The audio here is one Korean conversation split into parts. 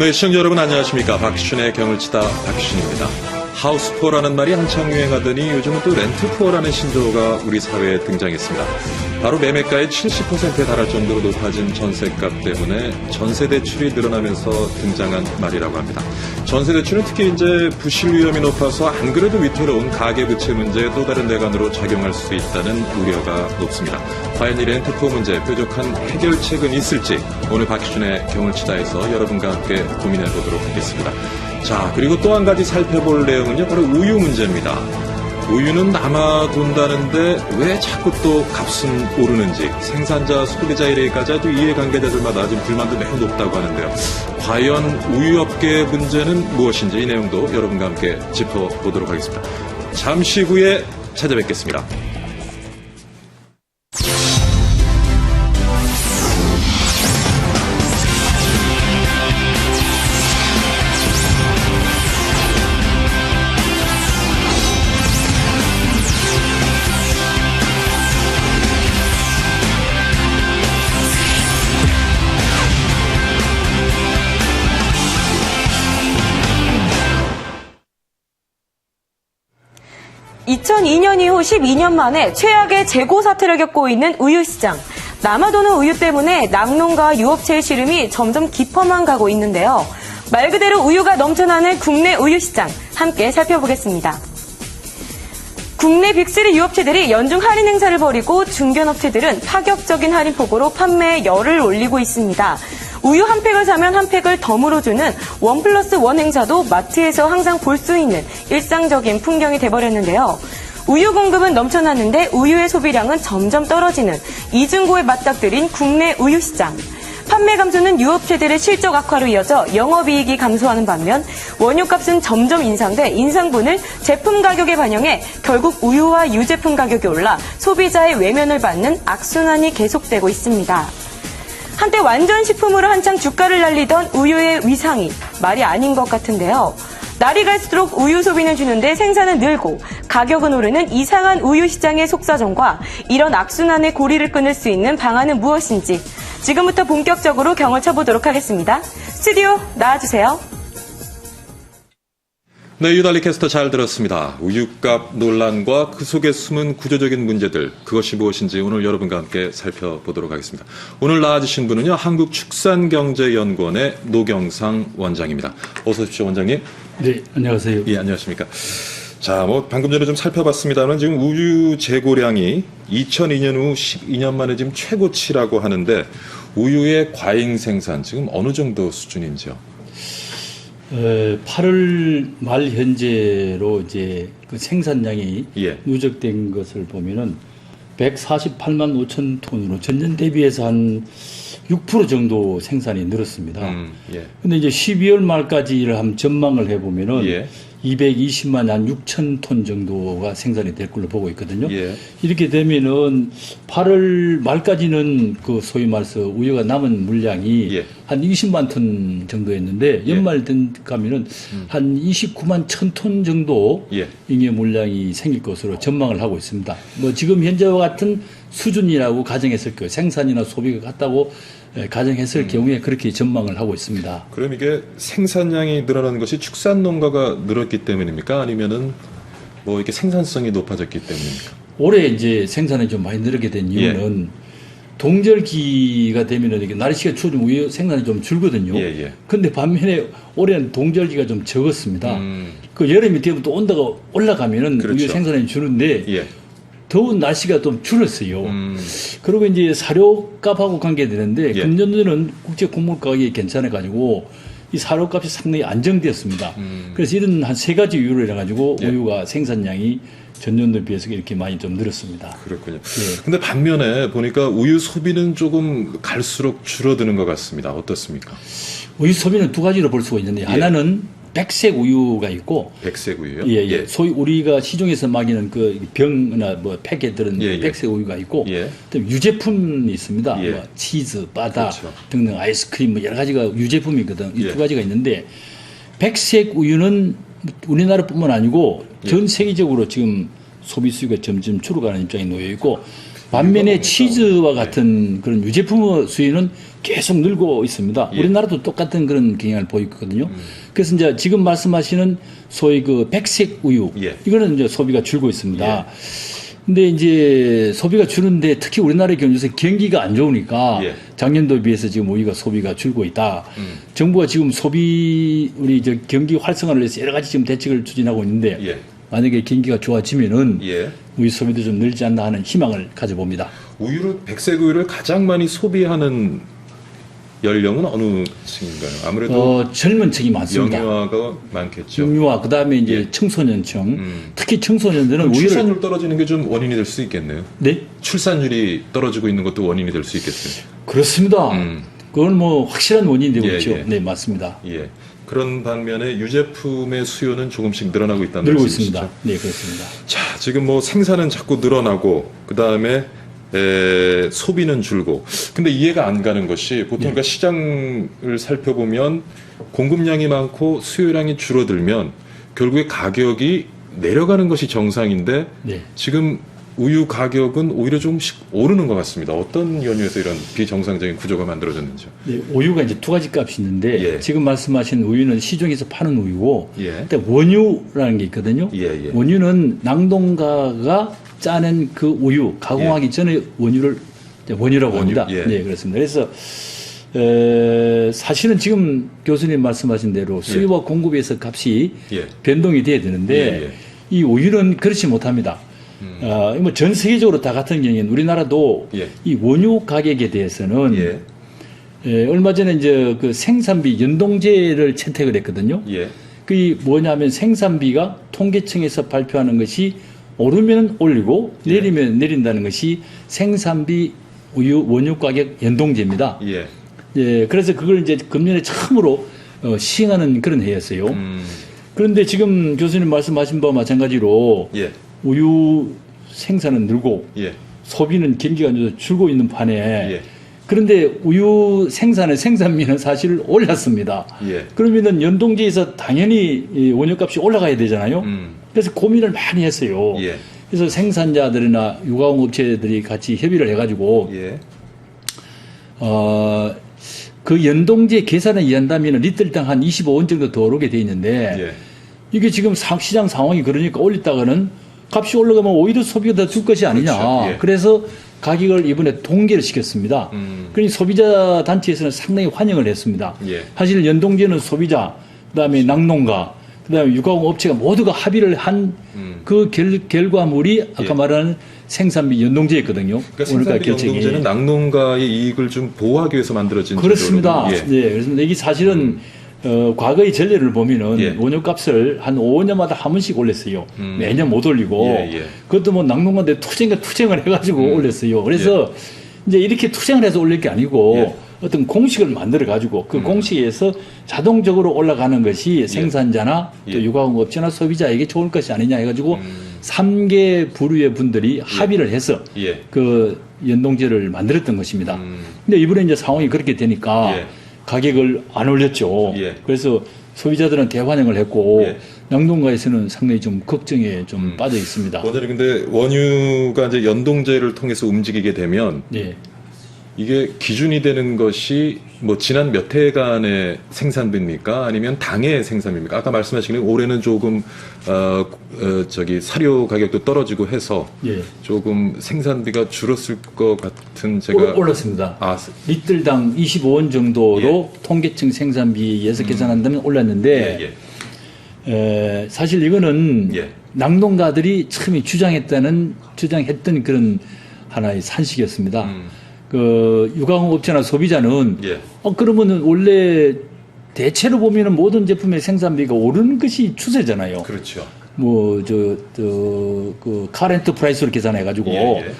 네, 시청자 여러분 안녕하십니까. 박슈신의 경을 치다 박슈신입니다. 하우스푸어라는 말이 한창 유행하더니 요즘은 또 렌트푸어라는 신조어가 우리 사회에 등장했습니다. 바로 매매가의 70%에 달할 정도로 높아진 전세값 때문에 전세대출이 늘어나면서 등장한 말이라고 합니다. 전세대출은 특히 이제 부실 위험이 높아서 안 그래도 위태로운 가계부채 문제에 또 다른 내관으로 작용할 수 있다는 우려가 높습니다. 과연 이 렌트푸어 문제 뾰족한 해결책은 있을지 오늘 박슈신의 경을 치다에서 여러분과 함께 고민해 보도록 하겠습니다. 자, 그리고 또 한 가지 살펴볼 내용은요, 바로 우유 문제입니다. 우유는 남아돈다는데 왜 자꾸 또 값은 오르는지 생산자, 소비자 이래까지 아주 이해관계자들마다 지금 불만도 매우 높다고 하는데요. 과연 우유업계의 문제는 무엇인지 이 내용도 여러분과 함께 짚어보도록 하겠습니다. 잠시 후에 찾아뵙겠습니다. (2002년) 이후 12년 만에 최악의 재고 사태를 겪고 있는 우유시장. 남아도는 우유 때문에 낙농가와 유업체의 시름이 점점 깊어만 가고 있는데요. 말 그대로 우유가 넘쳐나는 국내 우유시장 함께 살펴보겠습니다. 국내 빅3 유업체들이 연중 할인 행사를 벌이고 중견업체들은 파격적인 할인폭으로 판매에 열을 올리고 있습니다. 우유 한 팩을 사면 한 팩을 덤으로 주는 1+1 행사도 마트에서 항상 볼 수 있는 일상적인 풍경이 돼버렸는데요. 우유 공급은 넘쳐났는데 우유의 소비량은 점점 떨어지는 이중고에 맞닥뜨린 국내 우유 시장. 판매 감소는 유업체들의 실적 악화로 이어져 영업이익이 감소하는 반면 원유값은 점점 인상돼 인상분을 제품 가격에 반영해 결국 우유와 유제품 가격이 올라 소비자의 외면을 받는 악순환이 계속되고 있습니다. 한때 완전 식품으로 한창 주가를 날리던 우유의 위상이 말이 아닌 것 같은데요. 날이 갈수록 우유 소비는 주는데 생산은 늘고 가격은 오르는 이상한 우유 시장의 속사정과 이런 악순환의 고리를 끊을 수 있는 방안은 무엇인지 지금부터 본격적으로 경을 쳐보도록 하겠습니다. 스튜디오 나와주세요. 네, 유달리 캐스터 잘 들었습니다. 우유값 논란과 그 속에 숨은 구조적인 문제들, 그것이 무엇인지 오늘 여러분과 함께 살펴보도록 하겠습니다. 오늘 나와주신 분은요, 한국축산경제연구원의 노경상 원장입니다. 어서 오십시오, 원장님. 네, 안녕하세요. 예, 안녕하십니까. 자, 방금 전에 좀 살펴봤습니다만 지금 우유 재고량이 2002년 후 12년 만에 지금 최고치라고 하는데 우유의 과잉 생산 지금 어느 정도 수준인지요? 8월 말 현재로 이제 그 생산량이 누적된 것을 보면은 148만 5천 톤으로 전년 대비해서 한 6% 정도 생산이 늘었습니다. 근데 이제 12월 말까지를 한번 전망을 해보면은 220만 한 6천 톤 정도가 생산이 될 걸로 보고 있거든요. 이렇게 되면은 8월 말까지는 그 소위 말해서 우유가 남은 물량이 한 20만 톤 정도였는데 연말 가면은 한 29만 1천 톤 정도 잉여 물량이 생길 것으로 전망을 하고 있습니다. 뭐 지금 현재와 같은 수준이라고 가정했을 거예요. 생산이나 소비가 같다고 가정했을 경우에 그렇게 전망을 하고 있습니다. 그럼 이게 생산량이 늘어나는 것이 축산 농가가 늘었기 때문입니까? 아니면은 뭐 이렇게 생산성이 높아졌기 때문입니까? 올해 이제 생산이 좀 많이 늘게 된 이유는 동절기가 되면은 이게 날씨가 추워지면 우유 생산이 좀 줄거든요. 근데 반면에 올해는 동절기가 좀 적었습니다. 그 여름이 되면 또 온도가 올라가면은 우유 생산이 주는데 더운 날씨가 좀 줄었어요. 그리고 이제 사료값하고 관계되는데 금년도는 국제 곡물 가격이 괜찮아가지고 이 사료값이 상당히 안정되었습니다. 그래서 이런 한 세 가지 이유로 해가지고 우유가 생산량이 전년도에 비해서 이렇게 많이 좀 늘었습니다. 그렇군요. 근데 반면에 보니까 우유 소비는 조금 갈수록 줄어드는 것 같습니다. 어떻습니까? 우유 소비는 두 가지로 볼 수가 있는데 하나는 백색 우유가 있고, 백색 우유요? 소위 우리가 시중에서 마기는 그 병이나 뭐 팩에 들은 백색 우유가 있고, 또 유제품이 있습니다. 뭐 치즈, 바다 등등 아이스크림 뭐 여러 가지가 유제품이거든. 이 두 가지가 있는데 백색 우유는 우리나라뿐만 아니고 전 세계적으로 지금 소비 수요가 점점 줄어가는 입장에 놓여 있고 반면에 치즈와 같은 그런 유제품 수요는 계속 늘고 있습니다. 예. 우리나라도 똑같은 그런 경향을 보이고 있거든요. 그래서 이제 지금 말씀하시는 소위 그 백색 우유, 예. 이거는 이제 소비가 줄고 있습니다. 예. 근데 이제 소비가 줄는데 특히 우리나라의 경우 요새 경기가 안 좋으니까 예. 작년도에 비해서 지금 우유가 소비가 줄고 있다. 정부가 지금 우리 저 경기 활성화를 위해서 여러 가지 지금 대책을 추진하고 있는데 예. 만약에 경기가 좋아지면은 예. 우유 소비도 좀 늘지 않나 하는 희망을 가져봅니다. 백색 우유를 가장 많이 소비하는 연령은 어느 층인가요? 아무래도 젊은 층이 많습니다. 영유아가 많겠죠. 영유아 그다음에 이제 예. 청소년층, 특히 청소년들은 우유를 출산율 떨어지는 게 좀 원인이 될 수 있겠네요. 네 출산율이 떨어지고 있는 것도 원인이 될 수 있겠어요. 그렇습니다. 그건 뭐 확실한 원인이 되고 예, 있죠. 예. 네 맞습니다. 예. 그런 반면에 유제품의 수요는 조금씩 늘어나고 있다는 늘고 말씀이시죠? 있습니다. 네 그렇습니다. 자, 지금 뭐 생산은 자꾸 늘어나고 그다음에 소비는 줄고. 근데 이해가 안 가는 것이 보통 그러니까 시장을 살펴보면 공급량이 많고 수요량이 줄어들면 결국에 가격이 내려가는 것이 정상인데 네. 지금 우유 가격은 오히려 조금씩 오르는 것 같습니다. 어떤 연유에서 이런 비정상적인 구조가 만들어졌는지요? 네, 우유가 이제 두 가지 값이 있는데 예. 지금 말씀하신 우유는 시중에서 파는 우유고 예. 근데 원유라는 게 있거든요. 예, 예. 원유는 낙농가가 짜낸 그 우유 가공하기 전에 원유를 이제 원유라고 원유, 합니다. 예. 네, 그렇습니다. 그래서 사실은 지금 교수님 말씀하신 대로 수요와 공급에서 값이 예. 변동이 돼야 되는데 예, 예. 이 우유는 그렇지 못합니다. 뭐 전 세계적으로 다 같은 경우에는 우리나라도 예. 이 원유 가격에 대해서는 예. 얼마 전에 이제 그 생산비 연동제를 채택을 했거든요. 예. 그게 뭐냐면 생산비가 통계청에서 발표하는 것이 오르면 올리고 예. 내리면 내린다는 것이 생산비 원유 가격 연동제입니다. 예. 예, 그래서 그걸 이제 금년에 처음으로 시행하는 그런 해였어요. 그런데 지금 교수님 말씀하신 바와 마찬가지로 예. 우유 생산은 늘고 예. 소비는 경기가 안 좋아서 줄고 있는 판에 예. 그런데 우유 생산비는 사실 올랐습니다. 예. 그러면은 연동제에서 당연히 이 원유값이 올라가야 되잖아요. 그래서 고민을 많이 했어요. 예. 그래서 생산자들이나 유가공업체들이 같이 협의를 해가지고 예. 그 연동제 계산에 의한다면 리터당 한 25원 정도 더 오르게 돼 있는데 예. 이게 지금 시장 상황이 그러니까 올렸다가는 값이 올라가면 오히려 소비가 더 줄 것이 아니냐. 그렇죠. 예. 그래서 가격을 이번에 동결을 시켰습니다. 그러니 소비자 단체에서는 상당히 환영을 했습니다. 예. 사실 연동제는 소비자, 그다음에 낙농가, 그다음에 유가공 업체가 모두가 합의를 한 그 결과물이 아까 예. 말하는 생산비 연동제였거든요. 그러니까 생산비 연동제는 낙농가의 이익을 좀 보호하기 위해서 만들어진 그렇습니다. 제도로. 예. 그래서 이게 사실은 과거의 전례를 보면은 예. 원유값을 한 5년마다 한 번씩 올렸어요. 매년 못 올리고 예, 예. 그것도 뭐 낙농가인데 투쟁을 해가지고 올렸어요. 그래서 이제 이렇게 투쟁을 해서 올릴 게 아니고 예. 어떤 공식을 만들어 가지고 그 공식에서 자동적으로 올라가는 것이 생산자나 예. 또 유가공업체나 소비자에게 좋을 것이 아니냐 해가지고 3개 부류의 분들이 합의를 해서 예. 그 연동제를 만들었던 것입니다. 근데 이번에 이제 상황이 그렇게 되니까 예. 가격을 안 올렸죠. 예. 그래서 소비자들은 대환영을 했고 예. 낙농가에서는 상당히 좀 걱정에 좀 빠져 있습니다. 원장님, 근데 원유가 이제 연동제를 통해서 움직이게 되면 네. 이게 기준이 되는 것이 뭐 지난 몇 해간의 생산비입니까? 아니면 당의 생산비입니까? 아까 말씀하신 게 올해는 조금 사료 가격도 떨어지고 해서 예. 조금 생산비가 줄었을 것 같은 제가 올랐습니다. 아, 리틀당 25원 정도로 통계청 생산비에서 계산한다면 올랐는데 사실 이거는 예. 낙농가들이 처음에 주장했던 그런 하나의 산식이었습니다. 그 유가공업체나 소비자는 예. 그러면은 원래 대체로 보면은 모든 제품의 생산비가 오르는 것이 추세잖아요. 그렇죠. 뭐 그 카렌트 프라이스로 계산해 가지고 예,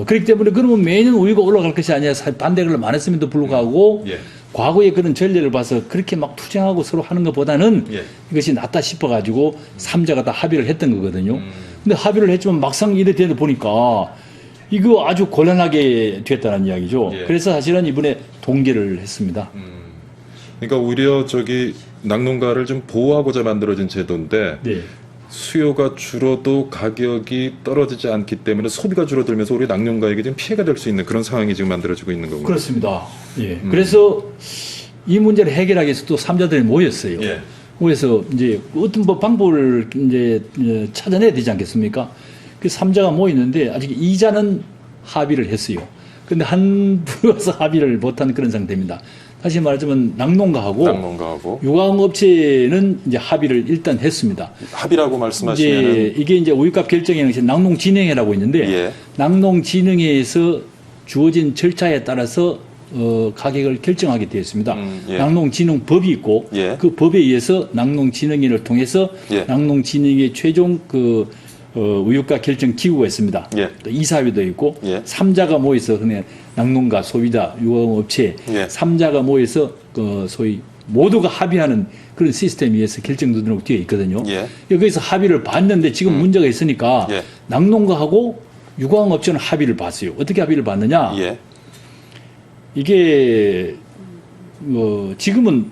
그렇기 때문에 그러면 매년 우유가 올라갈 것이 아니라 반대를 많았음에도 불구하고 예. 과거의 그런 전례를 봐서 그렇게 막 투쟁하고 서로 하는 것보다는 예. 이것이 낫다 싶어 가지고 삼자가 다 합의를 했던 거거든요. 근데 합의를 했지만 막상 이래 되다 보니까 이거 아주 곤란하게 됐다는 이야기죠. 예. 그래서 사실은 이번에 동결을 했습니다. 그러니까 오히려 낙농가를 좀 보호하고자 만들어진 제도인데 네. 수요가 줄어도 가격이 떨어지지 않기 때문에 소비가 줄어들면서 우리 낙농가에게 지금 피해가 될 수 있는 그런 상황이 지금 만들어지고 있는 거군요. 그렇습니다. 예. 그래서 이 문제를 해결하기 위해서 또 3자들이 모였어요. 예. 그래서 이제 어떤 뭐 방법을 이제 찾아내야 되지 않겠습니까? 그 3자가 모였는데 아직 2자는 합의를 했어요. 근데 한 분이 와서 합의를 못한 그런 상태입니다. 다시 말하자면 낙농가하고 유광업체는 이제 합의를 일단 했습니다. 합의라고 말씀하시면 이게 이제 우유값 결정회는 낙농진흥회라고 있는데 예. 낙농진흥회에서 주어진 절차에 따라서 가격을 결정하게 되어 있습니다. 예. 낙농진흥법이 있고 예. 그 법에 의해서 낙농진흥회를 통해서 예. 낙농진흥회 최종 우유가 결정 기구가 있습니다. 예. 또 이사회도 있고 예. 3자가 모여서 그냥 낙농가, 소비자, 유흥업체 예. 3자가 모여서 소위 모두가 합의하는 그런 시스템에 의해서 결정되도록 되어 있거든요. 예. 여기서 합의를 봤는데 지금 문제가 있으니까 예. 낙농가하고 유광업체는 합의를 봤어요. 어떻게 합의를 봤느냐? 예. 이게 지금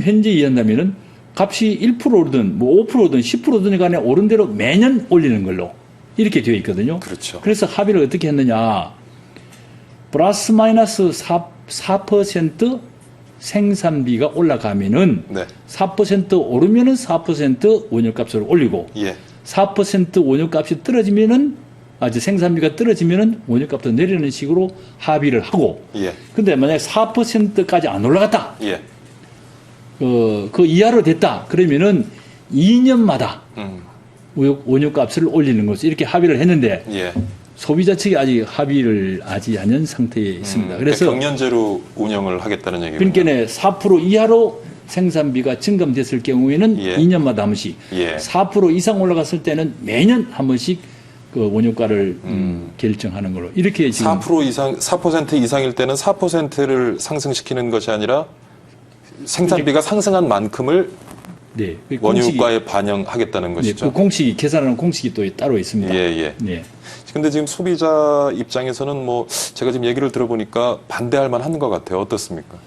현재 이해한다면은 값이 1%든 뭐 5%든 10%든 간에 오른 대로 매년 올리는 걸로 이렇게 되어 있거든요. 그렇죠. 그래서 합의를 어떻게 했느냐? 플러스 마이너스 4% 생산비가 올라가면은 네. 4% 오르면은 4% 원유값을 올리고 예. 4% 원유값이 떨어지면은 생산비가 떨어지면은 원유값도 내리는 식으로 합의를 하고. 예. 근데 만약에 4%까지 안 올라갔다. 예. 그 이하로 됐다. 그러면은 2년마다 원유값을 올리는 것을 이렇게 합의를 했는데 예. 소비자 측이 아직 합의를 하지 않은 상태에 있습니다. 그래서 경년제로 운영을 하겠다는 얘기군요. 그러니까 4% 이하로 생산비가 증감됐을 경우에는 예. 2년마다 한 번씩, 예. 4% 4% 이상 올라갔을 때는 매년 한 번씩 그 원유가를 결정하는 걸로 이렇게 지금 4% 이상일 때는 4%를 상승시키는 것이 아니라 생산비가 상승한 만큼을 네, 그 원유가에 반영하겠다는 것이죠. 그 공식이 계산하는 공식이 또 따로 있습니다. 예, 예. 네. 근데 지금 소비자 입장에서는 뭐 제가 지금 얘기를 들어보니까 반대할 만한 것 같아요. 어떻습니까?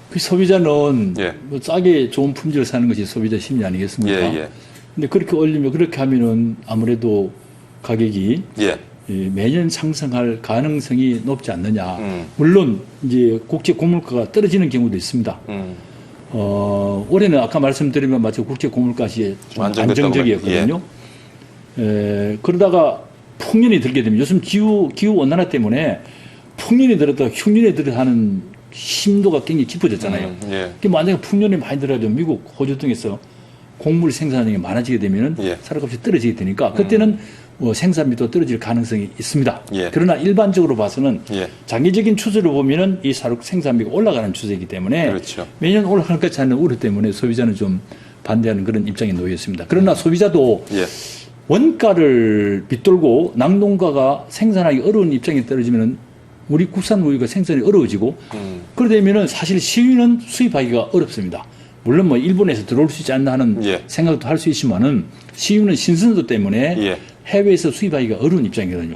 그 소비자는 예. 뭐 싸게 좋은 품질을 사는 것이 소비자 심리 아니겠습니까? 예, 예. 근데 그렇게 올리면 그렇게 하면은 아무래도 가격이 예. 매년 상승할 가능성이 높지 않느냐. 물론 이제 국제 고물가가 떨어지는 경우도 있습니다. 올해는 아까 말씀드리면 마치 국제 고물가시 좀 안정적이었거든요. 그러다가 풍년이 들게 되면 요즘 기후 온난화 때문에 풍년이 들었다가 흉년이 들어하는 심도가 굉장히 깊어졌잖아요. 예. 만약에 풍년이 많이 들어가도 미국, 호주 등에서 곡물 생산량이 많아지게 되면은 예. 사료값이 떨어지게 되니까 그때는 생산비도 떨어질 가능성이 있습니다. 예. 그러나 일반적으로 봐서는 예. 장기적인 추세로 보면은 이 사료 생산비가 올라가는 추세이기 때문에 그렇죠. 매년 올라갈 것 같지 않은 우려 때문에 소비자는 좀 반대하는 그런 입장에 놓여 있습니다. 그러나 소비자도 예. 원가를 빗돌고 낙농가가 생산하기 어려운 입장에 떨어지면은 우리 국산 우유가 생산이 어려워지고 그러되면은 사실 시유는 수입하기가 어렵습니다. 물론 뭐 일본에서 들어올 수 있지 않나 하는 예. 생각도 할 수 있지만은 시유는 신선도 때문에 예. 해외에서 수입하기가 어려운 입장이거든요.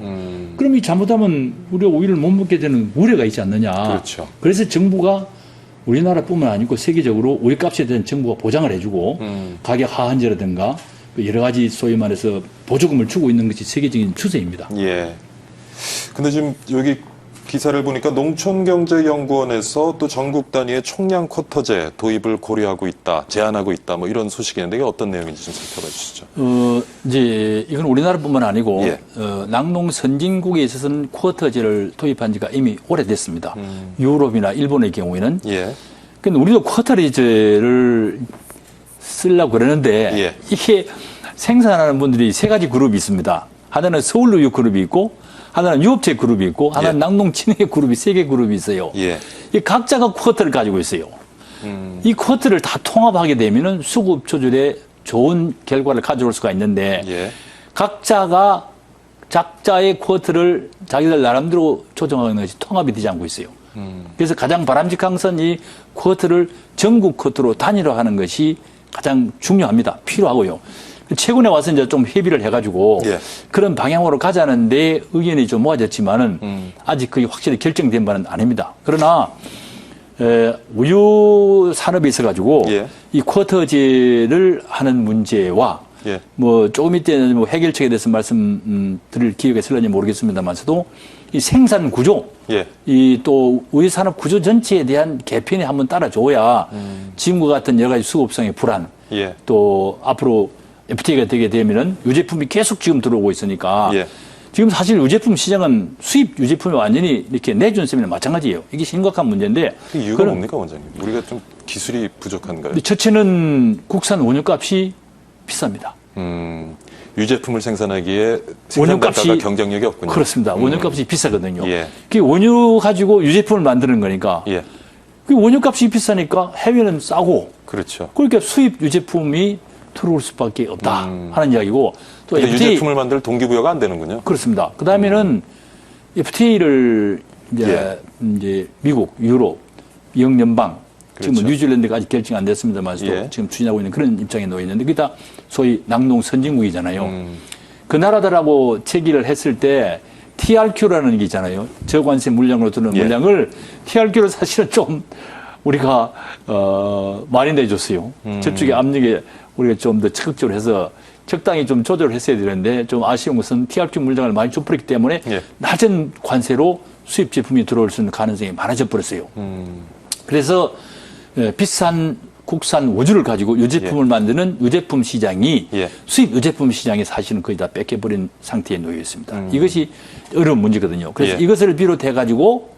그럼 이 잘못하면 우리가 우유를 못 먹게 되는 우려가 있지 않느냐. 그렇죠. 그래서 정부가 우리나라뿐만 아니고 세계적으로 우유값에 대한 정부가 보장을 해주고 가격 하한제라든가 여러 가지 소위 말해서 보조금을 주고 있는 것이 세계적인 추세입니다. 예. 근데 지금 여기 기사를 보니까 농촌경제연구원에서 또 전국 단위의 총량 쿼터제 도입을 고려하고 있다, 제안하고 있다, 뭐 이런 소식이 있는데 이게 어떤 내용인지 좀 살펴봐 주시죠. 이제 이건 우리나라뿐만 아니고 예. 낙농 선진국에 있어서는 쿼터제를 도입한 지가 이미 오래됐습니다. 유럽이나 일본의 경우에는. 예. 근데 우리도 쿼터제를 쓰려고 그러는데 예. 이게 생산하는 분들이 세 가지 그룹이 있습니다. 하나는 서울우유 그룹이 있고 하나는 유업체 그룹이 있고 하나는 예. 낙농진흥회 그룹이 세 개 그룹이 있어요. 예. 이 각자가 쿼터를 가지고 있어요. 이 쿼터를 다 통합하게 되면은 수급 조절에 좋은 결과를 가져올 수가 있는데 예. 각자가 작자의 쿼터를 자기들 나름대로 조정하는 것이 통합이 되지 않고 있어요. 그래서 가장 바람직한 것은 이 쿼터를 전국 쿼터로 단일화하는 것이 가장 중요합니다. 필요하고요. 최근에 와서 이제 좀 협의를 해가지고 예. 그런 방향으로 가자는데 의견이 좀 모아졌지만은 아직 그게 확실히 결정된 바는 아닙니다. 그러나 우유 산업에 있어가지고 예. 이 쿼터제를 하는 문제와 예. 뭐 조금 이때 뭐 해결책에 대해서 말씀 드릴 기회가 있을런지 모르겠습니다만서도 이 생산 구조, 예. 이 또 우리 산업 구조 전체에 대한 개편이 한번 따라줘야 지금과 같은 여러 가지 수급상의 불안, 예. 또 앞으로 FTA가 되게 되면은 유제품이 계속 지금 들어오고 있으니까 예. 지금 사실 유제품 시장은 수입 유제품이 완전히 이렇게 내준 셈이나 마찬가지예요. 이게 심각한 문제인데. 그 이유가 뭡니까, 원장님? 우리가 좀 기술이 부족한가요? 첫째는 국산 원유값이 비쌉니다. 유제품을 생산하기에 원유값이 생산가가 경쟁력이 없군요. 그렇습니다. 원유값이 비싸거든요. 예. 그 원유 가지고 유제품을 만드는 거니까. 예. 그 원유값이 비싸니까 해외는 싸고. 그렇죠. 그러니까 수입 유제품이 들어올 수밖에 없다 하는 이야기고. 또 근데 FTA 유제품을 만들 동기부여가 안 되는군요. 그렇습니다. 그 다음에는 FTA를 이제 미국, 유럽, 영연방, 지금 그렇죠. 뉴질랜드가 아직 결정 안 됐습니다만서도 예. 지금 추진하고 있는 그런 입장에 놓여 있는데 그게 다 소위 낙농 선진국이잖아요. 그 나라들하고 체기를 했을 때 TRQ라는 게 있잖아요. 저관세 물량으로 드는 예. 물량을 TRQ를 사실은 좀 우리가 많이 내줬어요. 저쪽에 압력에 우리가 좀 더 적극적으로 해서 적당히 좀 조절을 했어야 되는데 좀 아쉬운 것은 TRQ 물량을 많이 줘버렸기 때문에 예. 낮은 관세로 수입 제품이 들어올 수 있는 가능성이 많아져 버렸어요. 그래서 비싼 국산 원유를 가지고 유제품을 만드는 유제품 시장이 예. 수입 유제품 시장이 사실은 거의 다 뺏겨버린 상태에 놓여 있습니다. 이것이 어려운 문제거든요. 그래서 예. 이것을 비롯해 가지고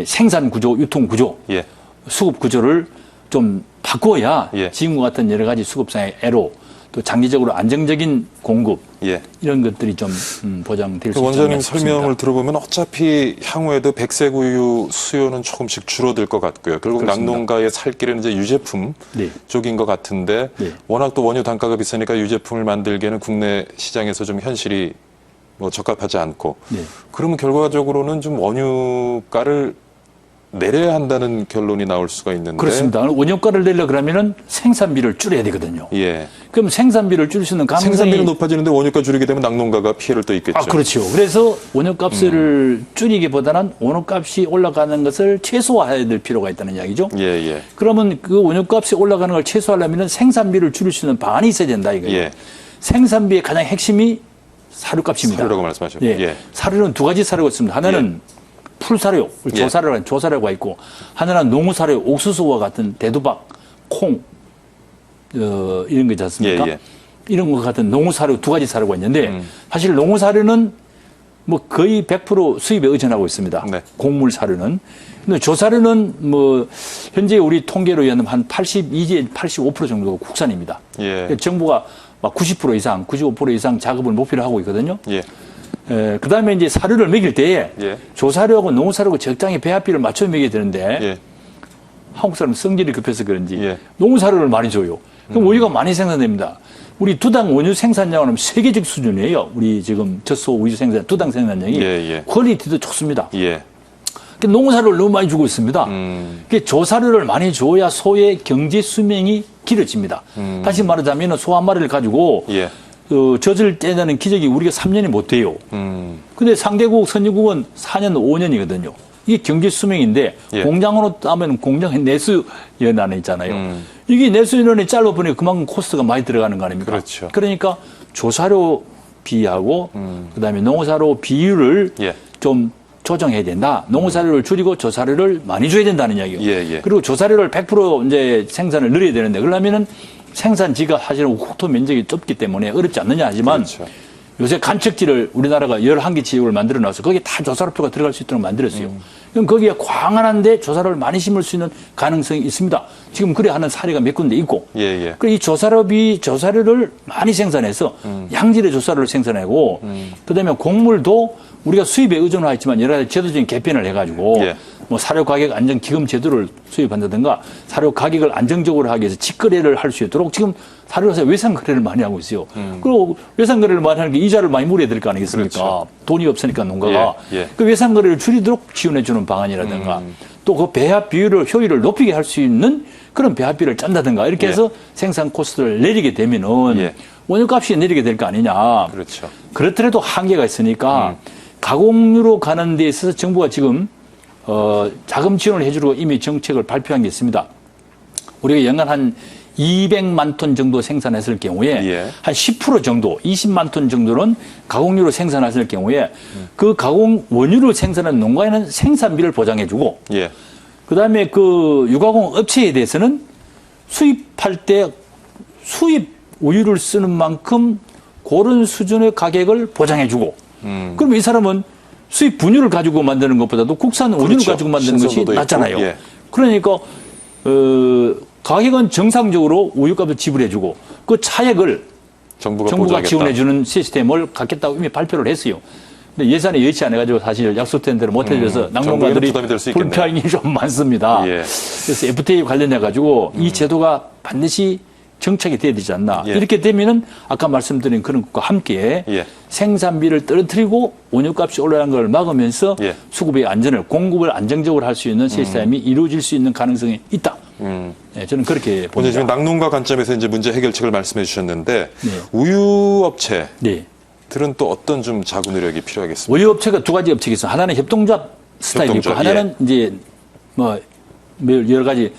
생산 구조, 유통 구조, 예. 수급 구조를 좀 바꿔야 예. 지금과 같은 여러 가지 수급상의 애로 또 장기적으로 안정적인 공급 예. 이런 것들이 좀 보장될 수 있지 원장님 않나 싶습니다. 설명을 들어보면 어차피 향후에도 백색 우유 수요는 조금씩 줄어들 것 같고요. 결국 그렇습니다. 낙농가의 살 길은 이제 유제품 네. 쪽인 것 같은데 네. 워낙 또 원유 단가가 비싸니까 유제품을 만들기에는 국내 시장에서 좀 현실이 뭐 적합하지 않고 네. 그러면 결과적으로는 좀 원유가를 내려야 한다는 결론이 나올 수가 있는데 그렇습니다. 원유가를 내려 그러면은 생산비를 줄여야 되거든요. 예. 그럼 생산비를 줄일 수 있는 가능성이 생산비는 높아지는데 원유가 줄이게 되면 낙농가가 피해를 또 입겠죠. 그렇죠. 그래서 원유값을 줄이기보다는 원유값이 올라가는 것을 최소화해야 될 필요가 있다는 이야기죠. 예, 예. 그러면 그 원유값이 올라가는 걸 최소화하려면 생산비를 줄일 수 있는 방안이 있어야 된다 이거예요. 예. 생산비의 가장 핵심이 사료값입니다. 사료라고 말씀하셨고. 예. 예. 사료는 두 가지 사료가 있습니다. 하나는 풀사료, 예. 조사료가 있고 하나는 농사료, 옥수수와 같은 대두박, 콩 이런 거 있지 않습니까? 예, 예. 이런 것 같은 농사료 두 가지 사료가 있는데 사실 농사료는 뭐 거의 100% 수입에 의존하고 있습니다. 네. 곡물 사료는. 근데 조사료는 뭐 현재 우리 통계로 의하면 한 85% 정도가 국산입니다. 예. 그러니까 정부가 막 90% 이상, 95% 이상 작업을 목표로 하고 있거든요. 예. 그 다음에 이제 사료를 먹일 때에 예. 조사료하고 농사료하고 적당히 배합비를 맞춰 먹여야 되는데 예. 한국 사람은 성질이 급해서 그런지 예. 농사료를 많이 줘요. 그럼 우유가 많이 생산됩니다. 우리 두당 원유 생산량은 세계적 수준이에요. 우리 지금 젖소 우유 생산, 두당 생산량이 예, 예. 퀄리티도 좋습니다. 예. 그러니까 농사료를 너무 많이 주고 있습니다. 그러니까 조사료를 많이 줘야 소의 경제 수명이 길어집니다. 다시 말하자면 소 한 마리를 가지고 예. 젖을 떼자는 기적이 우리가 3년이 못 돼요. 근데 상대국 선진국은 4년, 5년이거든요. 이게 경제 수명인데 예. 공장으로 따면 공장의 내수 연한에 있잖아요. 이게 내수 연한이 짧아 보니까 그만큼 코스트가 많이 들어가는 거 아닙니까? 그렇죠. 그러니까 조사료 비하고 그다음에 농사료 비율을 예. 좀 조정해야 된다. 농사료를 줄이고 조사료를 많이 줘야 된다는 이야기예요. 예, 예. 그리고 조사료를 100% 이제 생산을 늘려야 되는데 그러면은 생산지가 사실은 국토 면적이 좁기 때문에 어렵지 않느냐 하지만 그렇죠. 요새 간척지를 우리나라가 11개 지역을 만들어 놔서 거기에 다 조사료표가 들어갈 수 있도록 만들었어요. 그럼 거기에 광활한데 조사료를 많이 심을 수 있는 가능성이 있습니다. 지금 그래 하는 사례가 몇 군데 있고. 예, 예. 그 이 조사료를 많이 생산해서 양질의 조사료를 생산하고 그다음에 곡물도 우리가 수입에 의존하고 있지만 여러 가지 제도적인 개편을 해가지고 예. 뭐 사료 가격 안정 기금 제도를 수입한다든가 사료 가격을 안정적으로 하기 위해서 직거래를 할 수 있도록 지금 사료에서 외상 거래를 많이 하고 있어요. 그리고 외상 거래를 많이 하는 게 이자를 많이 물어야 될 거 아니겠습니까? 그렇죠. 돈이 없으니까 농가가 예, 예. 그 외상 거래를 줄이도록 지원해 주는 방안이라든가 또 그 배합 비율을 효율을 높이게 할 수 있는 그런 배합비를 짠다든가 이렇게 해서 생산 코스트를 내리게 되면은 예. 원유값이 내리게 될 거 아니냐. 그렇죠. 그렇더라도 한계가 있으니까 가공유로 가는 데 있어서 정부가 지금 자금 지원을 해주려고 이미 정책을 발표한 게 있습니다. 우리가 연간 한 200만 톤 정도 생산했을 경우에 예. 한 10% 정도, 20만 톤 정도는 가공류로 생산했을 경우에 그 가공 원유를 생산한 농가에는 생산비를 보장해주고 예. 그다음에 그 유가공 업체에 대해서는 수입할 때 수입 우유를 쓰는 만큼 그런 수준의 가격을 보장해주고 그러면 이 사람은 수입 분유를 가지고 만드는 것보다도 국산 원유를 그렇죠. 가지고 만드는 것이 신선도도 낫잖아요. 있고, 예. 그러니까 가격은 정상적으로 우유값을 지불해주고 그 차액을 정부가 보조하겠다. 지원해주는 시스템을 갖겠다고 이미 발표를 했어요. 근데 예산이 여의치 않아가지고 사실 약속된 대로 못해줘서 낙농가들이 부담이 될수 있겠네요. 불편이 좀 많습니다. 예. 그래서 FTA 관련해가지고 이 제도가 반드시 정착이 돼야 되지 않나. 예. 이렇게 되면은 아까 말씀드린 그런 것과 함께 예. 생산비를 떨어뜨리고 원유값이 올라가는 걸 막으면서 예. 수급의 안전을 공급을 안정적으로 할 수 있는 시스템이 이루어질 수 있는 가능성이 있다. 네, 저는 그렇게 오늘 봅니다. 지금 낙농가 관점에서 이제 문제 해결책을 말씀해 주셨는데 네. 우유업체들은 네. 또 어떤 좀 자구 노력이 필요하겠습니까? 원유업체가 두 가지 업체가 있어요. 하나는 협동조합 스타일이 있고 협동조합, 하나는 이제 뭐 여러 가지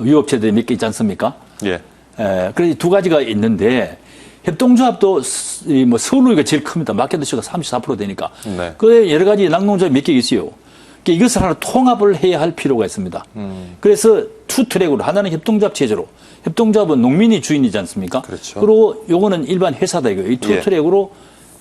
유업체들이 몇 개 있지 않습니까? 예. 그래서 두 가지가 있는데 협동조합도 뭐 서울우유가 제일 큽니다. 마켓시가 34% 되니까. 네. 그 여러 가지 낙농조합이 몇 개 있어요. 그러니까 이것을 하나 통합을 해야 할 필요가 있습니다. 그래서 투 트랙으로 하나는 협동조합 체제로 협동조합은 농민이 주인이지 않습니까? 그렇죠. 그리고 요거는 일반 회사다 이거. 이 투 예. 트랙으로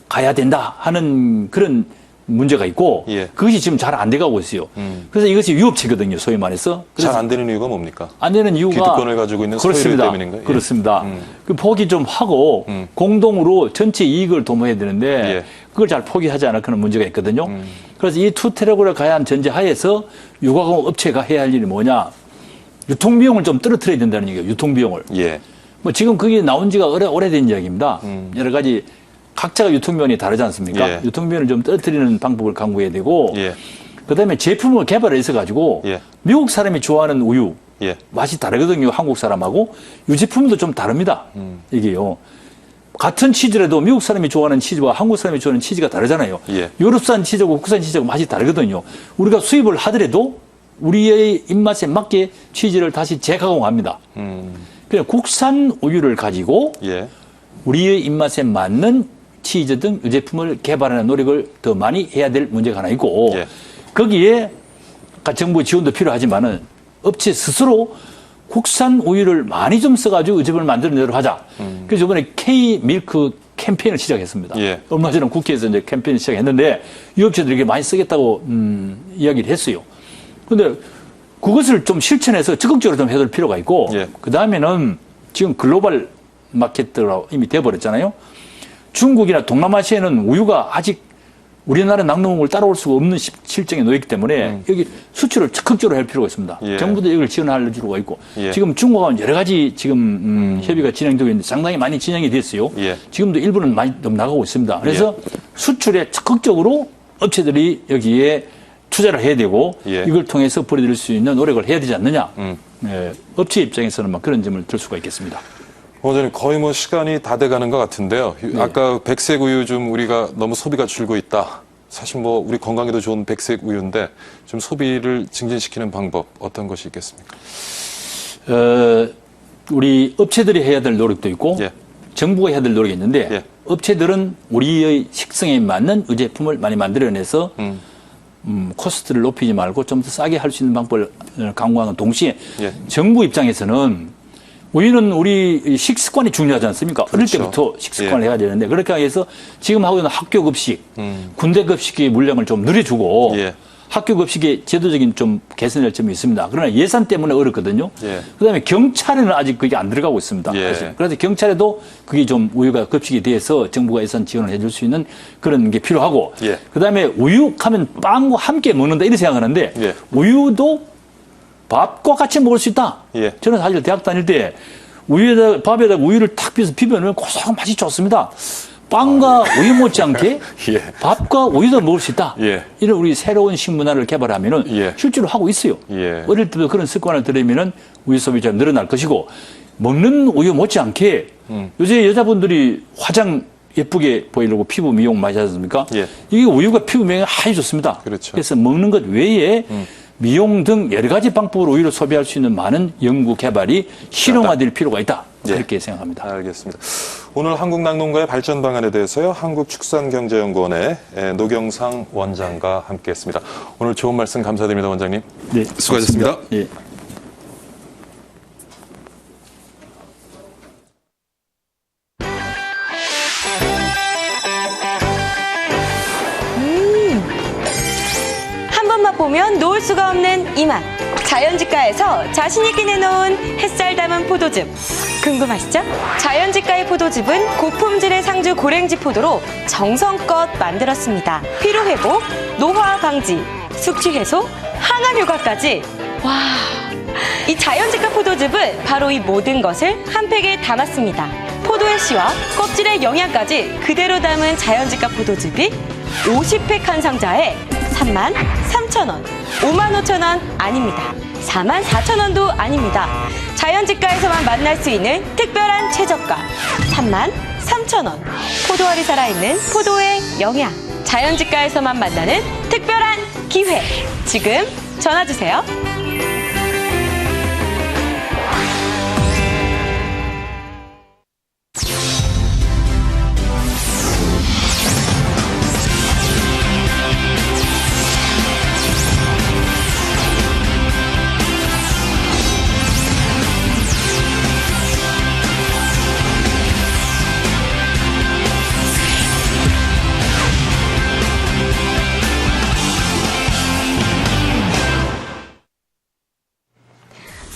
가야 된다 하는 그런 문제가 있고 예. 그것이 지금 잘 안 돼가고 있어요. 그래서 이것이 유업체거든요. 소위 말해서. 잘 안 되는 이유가 뭡니까? 안 되는 이유가 기득권을 가지고 있는 소유를 그렇습니다. 때문인가요? 예. 그렇습니다. 그 포기 좀 하고 공동으로 전체 이익을 도모해야 되는데 예. 그걸 잘 포기하지 않아 그런 문제가 있거든요. 그래서 이 투 트랙으로 가야 한 전제하에서 유가공 업체가 해야 할 일이 뭐냐? 유통비용을 좀 떨어뜨려야 된다는 얘기예요. 유통비용을. 예. 뭐 지금 그게 나온 지가 오래된 이야기입니다. 여러 가지 각자가 유통비용이 다르지 않습니까? 예. 유통비용을 좀 떨어뜨리는 방법을 강구해야 되고 예. 그다음에 제품을 개발해서 가지고 예. 미국 사람이 좋아하는 우유 예. 맛이 다르거든요. 한국 사람하고 유제품도 좀 다릅니다. 이게요. 같은 치즈라도 미국 사람이 좋아하는 치즈와 한국 사람이 좋아하는 치즈가 다르잖아요. 예. 유럽산 치즈하고 국산 치즈하고 맛이 다르거든요. 우리가 수입을 하더라도 우리의 입맛에 맞게 치즈를 다시 재가공합니다. 그냥 국산 우유를 가지고 예. 우리의 입맛에 맞는 치즈 등 유제품을 개발하는 노력을 더 많이 해야 될 문제가 하나 있고 예. 거기에 정부 지원도 필요하지만은 업체 스스로 국산 우유를 많이 좀 써가지고 유제품을 만들어내도록 하자. 그래서 이번에 K-밀크 캠페인을 시작했습니다. 예. 얼마 전에 국회에서 이제 캠페인을 시작했는데 유업체들에게 많이 쓰겠다고 이야기를 했어요. 근데 그것을 좀 실천해서 적극적으로 좀 해볼 필요가 있고 예. 그 다음에는 지금 글로벌 마켓으로 이미 돼버렸잖아요. 중국이나 동남아시아에는 우유가 아직 우리나라 낙농을 따라올 수가 없는 실정에 놓였기 때문에 여기 수출을 적극적으로 할 필요가 있습니다. 예. 정부도 이걸 지원할 필요가 있고 예. 지금 중국하고는 여러 가지 지금 협의가 진행되고 있는데 상당히 많이 진행이 됐어요. 예. 지금도 일부는 많이 좀 나가고 있습니다. 그래서 수출에 적극적으로 업체들이 여기에 투자를 해야 되고 예. 이걸 통해서 벌여들 수 있는 노력을 해야 되지 않느냐. 업체 입장에서는 막 그런 점을 들 수가 있겠습니다. 원장님 거의 뭐 시간이 다 돼가는 것 같은데요. 아까 백색 우유 좀 우리가 너무 소비가 줄고 있다. 사실 뭐 우리 건강에도 좋은 백색 우유인데 좀 소비를 증진시키는 방법 어떤 것이 있겠습니까? 우리 업체들이 해야 될 노력도 있고 예. 정부가 해야 될 노력이 있는데 예. 업체들은 우리의 식성에 맞는 의제품을 많이 만들어내서 코스트를 높이지 말고 좀 더 싸게 할 수 있는 방법을 강구하는 동시에 예. 정부 입장에서는 우리는 우리 식습관이 중요하지 않습니까? 어릴 그렇죠. 때부터 식습관을 예. 해야 되는데 그렇게 하기 위해서 지금 하고 있는 학교 급식, 군대 급식의 물량을 좀 늘려주고 예. 학교 급식의 제도적인 좀 개선할 점이 있습니다. 그러나 예산 때문에 어렵거든요. 예. 그다음에 경찰에는 아직 그게 안 들어가고 있습니다. 예. 그래서 경찰에도 그게 좀 우유가 급식이 돼서 정부가 예산 지원을 해줄 수 있는 그런 게 필요하고 예. 그다음에 우유 하면 빵과 함께 먹는다 이렇게 생각하는데 예. 우유도 밥과 같이 먹을 수 있다. 예. 저는 사실 대학 다닐 때 우유에다 밥에다가 우유를 탁 비벼서 비벼놓으면 고소한 맛이 좋습니다. 빵과 우유 못지않게 예. 밥과 우유도 먹을 수 있다. 예. 이런 우리 새로운 식문화를 개발하면은 예. 실제로 하고 있어요. 예. 어릴 때도 그런 습관을 들이면은 우유 소비가 늘어날 것이고 먹는 우유 못지않게 요새 여자분들이 화장 예쁘게 보이려고 피부 미용 많이 하지 않습니까? 예. 이게 우유가 피부 미용에 아주 좋습니다. 그렇죠. 그래서 먹는 것 외에 미용 등 여러 가지 방법으로 우유를 소비할 수 있는 많은 연구 개발이 실용화될 필요가 있다. 그렇게 생각합니다. 알겠습니다. 오늘 한국 낙농가의 발전 방안에 대해서요. 한국축산경제연구원의 노경상 원장과 함께했습니다. 오늘 좋은 말씀 감사드립니다, 원장님. 네, 수고하셨습니다. 예. 한 번만 보면 놓을 수가 없는 이 맛. 자연직가에서 자신있게 내놓은 햇살 담은 포도즙. 궁금하시죠? 자연직가의 포도즙은 고품질의 상주 고랭지 포도로 정성껏 만들었습니다. 피로회복, 노화 방지, 숙취 해소, 항암 효과까지. 와, 이 자연직가 포도즙은 바로 이 모든 것을 한 팩에 담았습니다. 포도의 씨와 껍질의 영양까지 그대로 담은 자연직가 포도즙이 50팩 한 상자에 33,000원, 55,000원 아닙니다. 44,000원도 아닙니다. 자연직가에서만 만날 수 있는 특별한 최저가 33,000원. 포도알이 살아있는 포도의 영양. 자연직가에서만 만나는 특별한 기회. 지금 전화주세요.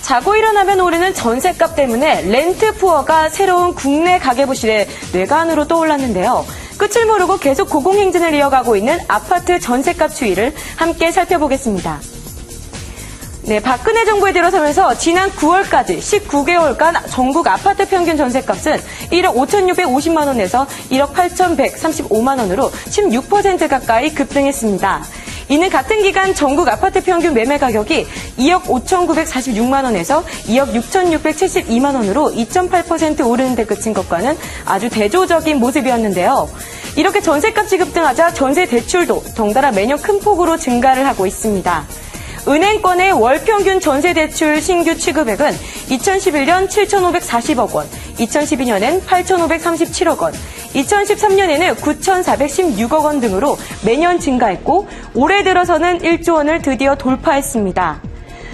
자고 일어나면 오르는 전셋값 때문에 렌트푸어가 새로운 국내 가계부실의 뇌관으로 떠올랐는데요. 끝을 모르고 계속 고공행진을 이어가고 있는 아파트 전셋값 추이를 함께 살펴보겠습니다. 네, 박근혜 정부에 들어서면서 지난 9월까지 19개월간 전국 아파트 평균 전셋값은 1억 5,650만 원에서 1억 8,135만 원으로 16% 가까이 급등했습니다. 이는 같은 기간 전국 아파트 평균 매매 가격이 2억 5,946만 원에서 2억 6,672만 원으로 2.8% 오르는 데 그친 것과는 아주 대조적인 모습이었는데요. 이렇게 전셋값이 급등하자 전세 대출도 덩달아 매년 큰 폭으로 증가를 하고 있습니다. 은행권의 월 평균 전세 대출 신규 취급액은 2011년 7,540억 원, 2012년엔 8,537억 원, 2013년에는 9,416억 원 등으로 매년 증가했고 올해 들어서는 1조 원을 드디어 돌파했습니다.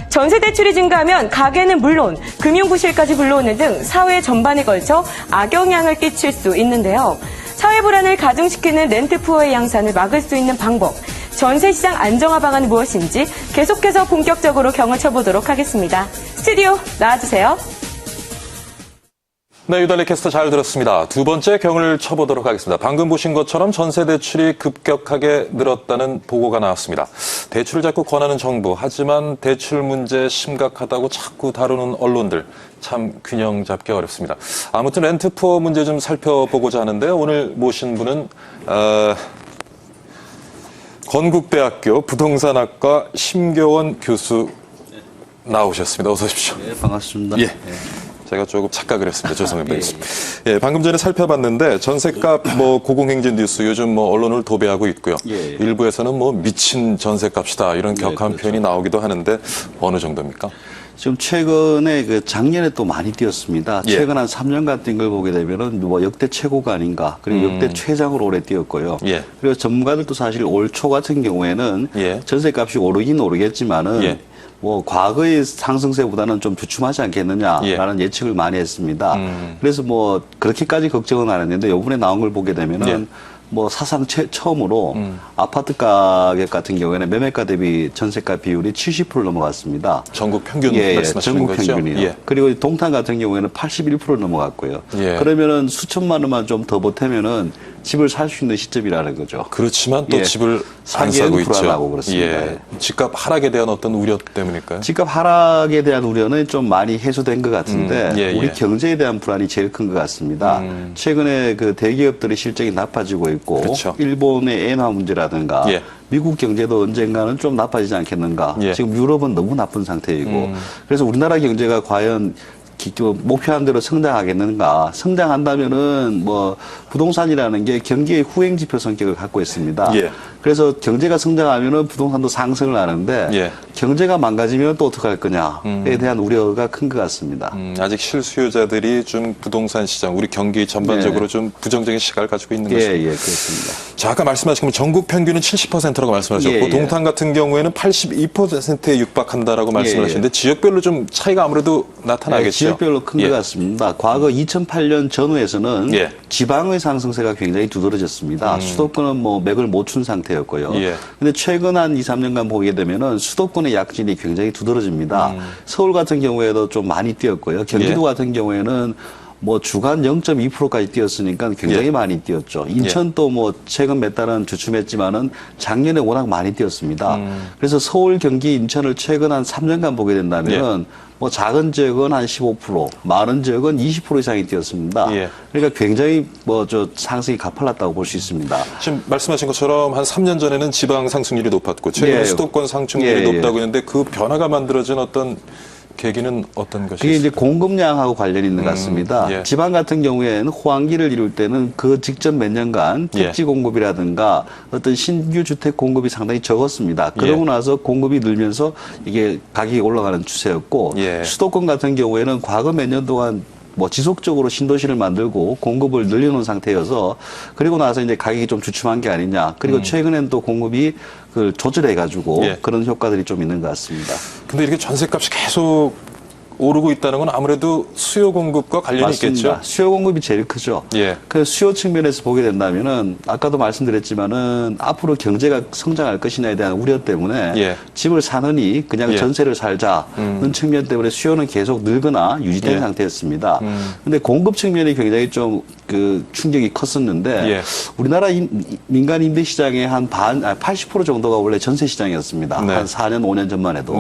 전세 대출이 증가하면 가계는 물론 금융부실까지 불러오는 등 사회 전반에 걸쳐 악영향을 끼칠 수 있는데요. 사회 불안을 가중시키는 렌트푸어의 양산을 막을 수 있는 방법, 전세시장 안정화 방안은 무엇인지 계속해서 본격적으로 경을 쳐보도록 하겠습니다. 스튜디오 나와주세요. 네, 유달리 캐스터 잘 들었습니다. 두 번째 경을 쳐보도록 하겠습니다. 방금 보신 것처럼 전세 대출이 급격하게 늘었다는 보고가 나왔습니다. 대출을 자꾸 권하는 정부, 하지만 대출 문제 심각하다고 자꾸 다루는 언론들, 참 균형 잡기 어렵습니다. 아무튼 렌트푸어 문제 좀 살펴보고자 하는데요. 오늘 모신 분은 건국대학교 부동산학과 심교원 교수 나오셨습니다. 어서 오십시오. 네, 반갑습니다. 예. 제가 조금 착각을 했습니다. 죄송합니다. 예, 방금 전에 살펴봤는데 전셋값 고공행진 뉴스 요즘 언론을 도배하고 있고요. 일부에서는 미친 전셋값이다 이런 격한 그렇죠. 표현이 나오기도 하는데 어느 정도입니까? 지금 최근에 작년에 또 많이 뛰었습니다. 최근 한 3년간 뛴 걸 보게 되면은 역대 최고가 아닌가. 그리고 역대 최장으로 오래 뛰었고요. 그리고 전문가들도 사실 올 초 같은 경우에는 전셋값이 오르긴 오르겠지만은 과거의 상승세보다는 좀 주춤하지 않겠느냐라는 예측을 많이 했습니다. 그래서 그렇게까지 걱정은 안 했는데 이번에 나온 걸 보게 되면은 사상 처음으로 아파트 가격 같은 경우에는 매매가 대비 전세가 비율이 70% 넘어갔습니다. 전국 평균 말씀하시는 전국 거죠? 평균이요. 그리고 동탄 같은 경우에는 81% 넘어갔고요. 그러면은 수천만 원만 좀 더 보태면은 집을 살 수 있는 시점이라는 거죠. 그렇지만 또 집을 안 사고 있죠. 불안하고 그렇습니다. 집값 하락에 대한 어떤 우려 때문일까요? 집값 하락에 대한 우려는 좀 많이 해소된 것 같은데 우리 경제에 대한 불안이 제일 큰 것 같습니다. 최근에 대기업들의 실적이 나빠지고 있고 일본의 엔화 문제라든가 미국 경제도 언젠가는 좀 나빠지지 않겠는가. 지금 유럽은 너무 나쁜 상태이고 그래서 우리나라 경제가 과연 목표한 대로 성장하겠는가? 성장한다면은 뭐 부동산이라는 게 경기의 후행 지표 성격을 갖고 있습니다. 예. 그래서 경제가 성장하면은 부동산도 상승을 하는데 예. 경제가 망가지면 또 어떻게 할 거냐에 대한 우려가 큰 것 같습니다. 아직 실수요자들이 좀 부동산 시장, 우리 경기 전반적으로 좀 부정적인 시각을 가지고 있는 것입니다. 예, 그렇습니다. 자, 아까 말씀하신 전국 평균은 70%라고 말씀하셨고 동탄 같은 경우에는 82%에 육박한다라고 말씀을 하셨는데 지역별로 좀 차이가 아무래도 나타나겠죠. 지역별로 큰 것 같습니다. 과거 2008년 전후에서는 지방의 상승세가 굉장히 두드러졌습니다. 수도권은 뭐 맥을 못 춘 상태였고요. 근데 최근 한 2, 3년간 보게 되면은 수도권의 약진이 굉장히 두드러집니다. 서울 같은 경우에도 좀 많이 뛰었고요. 경기도 같은 경우에는 뭐 주간 0.2%까지 뛰었으니까 굉장히 많이 뛰었죠. 인천도 뭐 최근 몇 달은 주춤했지만은 작년에 워낙 많이 뛰었습니다. 그래서 서울, 경기, 인천을 최근 한 3년간 보게 된다면은 뭐 작은 지역은 한 15%, 많은 지역은 20% 이상이 뛰었습니다. 그러니까 굉장히 뭐 저 상승이 가팔랐다고 볼 수 있습니다. 지금 말씀하신 것처럼 한 3년 전에는 지방 상승률이 높았고 최근 수도권 상승률이 높다고 했는데 그 변화가 만들어진 어떤 계기는 어떤 것이 그게 이제 있을까요? 공급량하고 관련이 있는 것 같습니다. 지방 같은 경우에는 호황기를 이룰 때는 그 직전 몇 년간 택지 공급이라든가 어떤 신규 주택 공급이 상당히 적었습니다. 그러고 나서 공급이 늘면서 이게 가격이 올라가는 추세였고 수도권 같은 경우에는 과거 몇 년 동안 뭐 지속적으로 신도시를 만들고 공급을 늘려놓은 상태여서 그리고 나서 이제 가격이 좀 주춤한 게 아니냐. 그리고 최근엔 또 공급이 그 조절해가지고 그런 효과들이 좀 있는 것 같습니다. 근데 이렇게 전세값이 계속 오르고 있다는 건 아무래도 수요 공급과 관련이 맞습니다. 있겠죠. 수요 공급이 제일 크죠. 그 수요 측면에서 보게 된다면은 아까도 말씀드렸지만은 앞으로 경제가 성장할 것이냐에 대한 우려 때문에 집을 사느니 그냥 전세를 살자는 측면 때문에 수요는 계속 늘거나 유지된 상태였습니다. 근데 공급 측면이 굉장히 좀 그 충격이 컸었는데 우리나라 민간 임대 시장의 한 80% 정도가 원래 전세 시장이었습니다. 한 4년, 5년 전만 해도.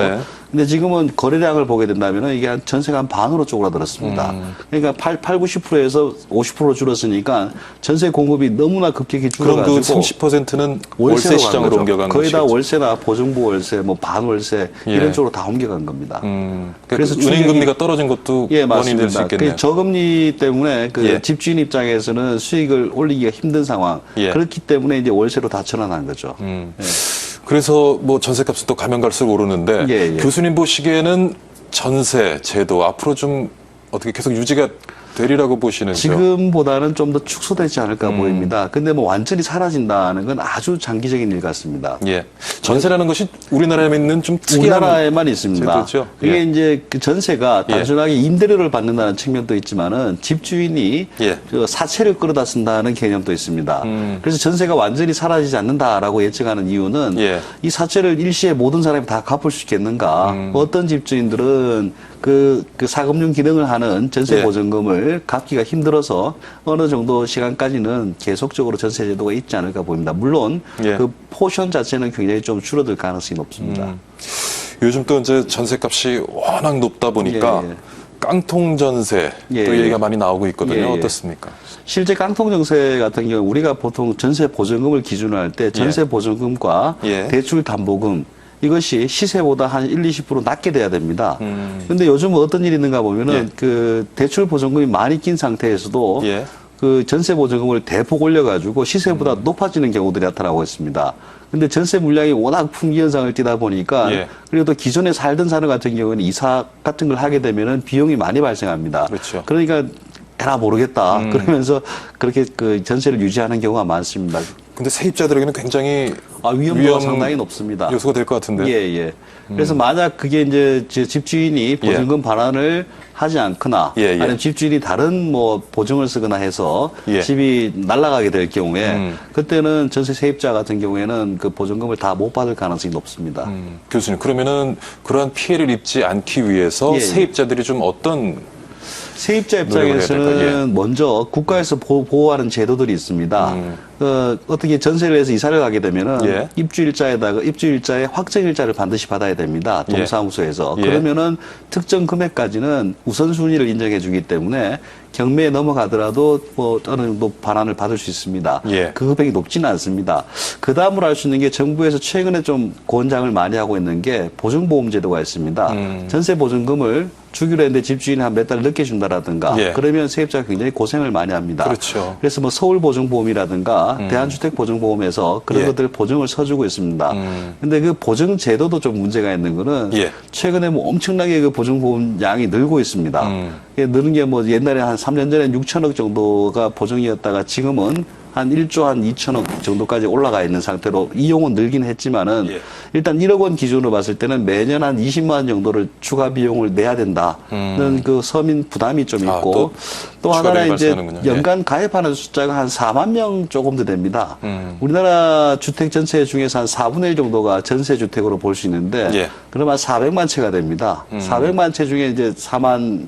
근데 지금은 거래량을 보게 된다면은 이게 한 전세가 한 반으로 쪼그라들었습니다. 그러니까 90%에서 50% 줄었으니까 전세 공급이 너무나 급격히 줄어가지고. 그럼 그 30%는 월세 시장으로 옮겨간 거의 것이겠죠. 다 월세나 보증부 월세, 뭐 반월세 이런 쪽으로 다 옮겨간 겁니다. 그래서 은행 금리가 떨어진 것도 원인이 될 수 있겠네요. 저금리 때문에 그 집주인 입장에서는 수익을 올리기가 힘든 상황. 그렇기 때문에 이제 월세로 다 전환한 거죠. 그래서 뭐 전세값은 또 가면 갈수록 오르는데 교수님 보시기에는 전세 제도 앞으로 좀 어떻게 계속 유지가 되리라고 보시는지요? 지금보다는 좀 더 축소되지 않을까 보입니다. 근데 뭐 완전히 사라진다는 건 아주 장기적인 일 같습니다. 전세라는 것이 우리나라에 있는 좀 특이한 우리나라에만 있습니다. 제도죠? 그게 이제 그 전세가 단순하게 임대료를 받는다는 측면도 있지만은 집주인이 그 사채를 끌어다 쓴다는 개념도 있습니다. 그래서 전세가 완전히 사라지지 않는다라고 예측하는 이유는 이 사채를 일시에 모든 사람이 다 갚을 수 있겠는가? 어떤 집주인들은 그 사금융 기능을 하는 전세 보증금을 갚기가 힘들어서 어느 정도 시간까지는 계속적으로 전세 제도가 있지 않을까 보입니다. 물론 그 포션 자체는 굉장히 좀 줄어들 가능성이 높습니다. 요즘 또 이제 전세값이 워낙 높다 보니까 깡통 전세 또 얘기가 많이 나오고 있거든요. 어떻습니까? 실제 깡통 전세 같은 경우 우리가 보통 전세 보증금을 기준으로 할 때 전세 보증금과 대출 담보금 이것이 시세보다 한 1, 20% 낮게 돼야 됩니다. 근데 요즘 어떤 일이 있는가 보면은 그 대출 보증금이 많이 낀 상태에서도 그 전세 보증금을 대폭 올려가지고 시세보다 높아지는 경우들이 나타나고 있습니다. 근데 전세 물량이 워낙 풍기 현상을 띠다 보니까 그리고 또 기존에 살던 사람 같은 경우에는 이사 같은 걸 하게 되면은 비용이 많이 발생합니다. 그러니까 에라 모르겠다. 그러면서 그렇게 그 전세를 유지하는 경우가 많습니다. 근데 세입자들에게는 굉장히 위험도가 상당히 높습니다. 요소가 될 것 같은데. 그래서 만약 그게 이제 집주인이 보증금 반환을 하지 않거나 아니면 집주인이 다른 뭐 보증을 쓰거나 해서 집이 날아가게 될 경우에 그때는 전세 세입자 같은 경우에는 그 보증금을 다 못 받을 가능성이 높습니다. 교수님, 그러면은 그러한 피해를 입지 않기 위해서 세입자들이 좀 어떤 세입자 입장에서는 먼저 국가에서 보호하는 제도들이 있습니다. 어떻게 전세를 해서 이사를 가게 되면은 예. 입주일자에 확정일자를 반드시 받아야 됩니다. 동사무소에서. 예. 그러면은 특정 금액까지는 우선순위를 인정해 주기 때문에 경매에 넘어가더라도 뭐 어느 정도 반환을 받을 수 있습니다. 예. 그 금액이 높지는 않습니다. 그 다음으로 할 수 있는 게 정부에서 최근에 좀 권장을 많이 하고 있는 게 보증보험 제도가 있습니다. 전세 보증금을 주기로 했는데 집주인이 한 몇 달 늦게 준다라든가 예. 그러면 세입자가 굉장히 고생을 많이 합니다. 그렇죠. 그래서 뭐 서울보증보험이라든가 대한주택보증보험에서 그런 예. 것들 보증을 서주고 있습니다. 근데 그 보증 제도도 좀 문제가 있는 거는 예. 최근에 뭐 엄청나게 그 보증보험 양이 늘고 있습니다. 이게 느는 게 뭐 옛날에 한 3년 전에 6천억 정도가 보증이었다가 지금은 한 1조 한 2천억 정도까지 올라가 있는 상태로 이용은 늘긴 했지만은 예. 일단 1억 원 기준으로 봤을 때는 매년 한 20만 원 정도를 추가 비용을 내야 된다는 그 서민 부담이 좀 아, 있고 또 추가 하나는 비용이 이제 발생하는군요. 연간 가입하는 숫자가 한 4만 명 조금 더 됩니다. 우리나라 주택 전체 중에서 한 4분의 1 정도가 전세 주택으로 볼 수 있는데 예. 그러면 400만 채가 됩니다. 400만 채 중에 이제 4만